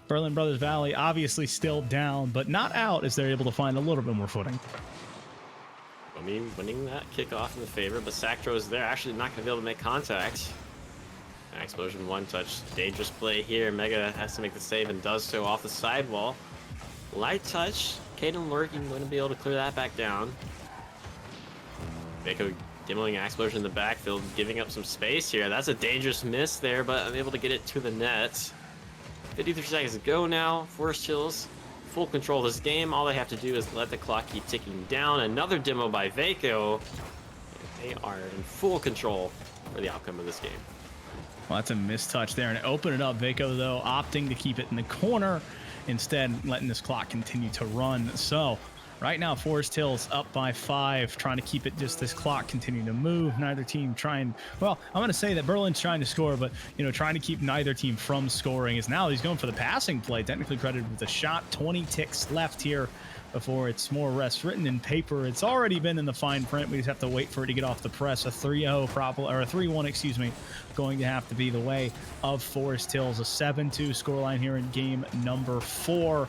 Berlin Brothersvalley obviously still down, but not out as they're able to find a little bit more footing. I mean, winning that kickoff in the favor, but Sactro is there, actually not going to be able to make contact. Explosion one touch, dangerous play here. Mega has to make the save and does so off the sidewall. Light touch, Caden lurking, going to be able to clear that back down. Mako demoing Explosion in the backfield, giving up some space here. That's a dangerous miss there, but I'm able to get it to the net. 53 seconds to go now. Forest Hills, full control of this game. All they have to do is let the clock keep ticking down. Another demo by Vaco. They are in full control for the outcome of this game. Well, that's a missed touch there, and it opened it up. Vaco, though, opting to keep it in the corner, instead letting this clock continue to run. So right now, Forest Hills up by 5, trying to keep it just this clock continuing to move. Neither team trying, well, I'm going to say that Berlin's trying to score, but, you know, trying to keep neither team from scoring is now he's going for the passing play, technically credited with a shot. 20 ticks left here before it's more rest. Written in paper, it's already been in the fine print. We just have to wait for it to get off the press. A 3-0 probably, or a 3-1, excuse me, going to have to be the way of Forest Hills. A 7-2 scoreline here in game number 4.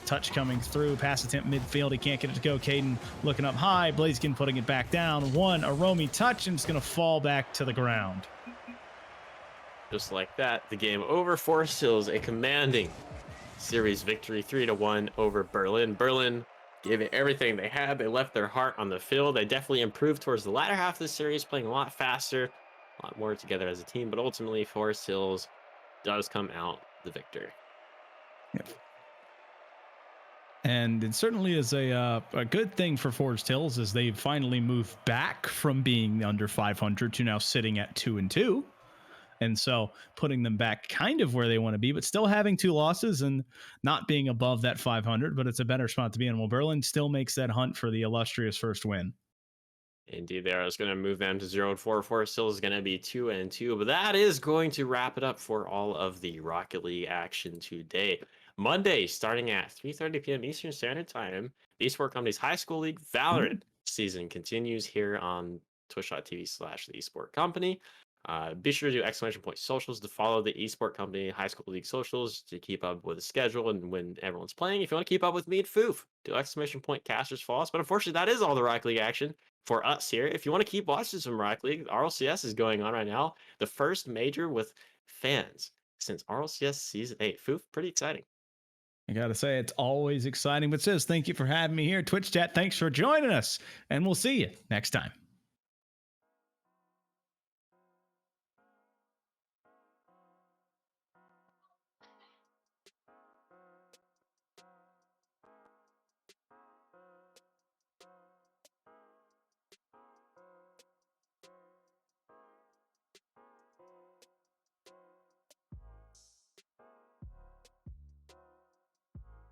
Touch coming through, pass attempt midfield. He can't get it to go. Caden looking up high. Blaziken putting it back down. One Aromi touch, and it's going to fall back to the ground. Just like that, the game over. Forest Hills, a commanding series victory, 3-1 over Berlin. Berlin gave it everything they had. They left their heart on the field. They definitely improved towards the latter half of the series, playing a lot faster, a lot more together as a team. But ultimately, Forest Hills does come out the victor. Yep. And it certainly is a good thing for Forest Hills as they've finally moved back from being under 500 to now sitting at 2-2. And so putting them back kind of where they want to be, but still having 2 losses and not being above that 500, but it's a better spot to be in. Well, Berlin still makes that hunt for the illustrious first win. Indeed, there. I was going to move them to 0-4. Forest Hills is going to be 2-2, but that is going to wrap it up for all of the Rocket League action today. Monday, starting at 3:30 p.m. Eastern Standard Time, the Esport Company's High School League Valorant season continues here on twitch.tv/the Esport Company. Be sure to do ! Socials to follow the Esport Company High School League socials to keep up with the schedule and when everyone's playing. If you want to keep up with me and Foof, do ! Casters Falls. But unfortunately, that is all the Rocket League action for us here. If you want to keep watching some Rocket League, RLCS is going on right now. The first major with fans since RLCS Season 8. Foof, pretty exciting. I got to say, it's always exciting. But sis, thank you for having me here. Twitch chat, thanks for joining us. And we'll see you next time.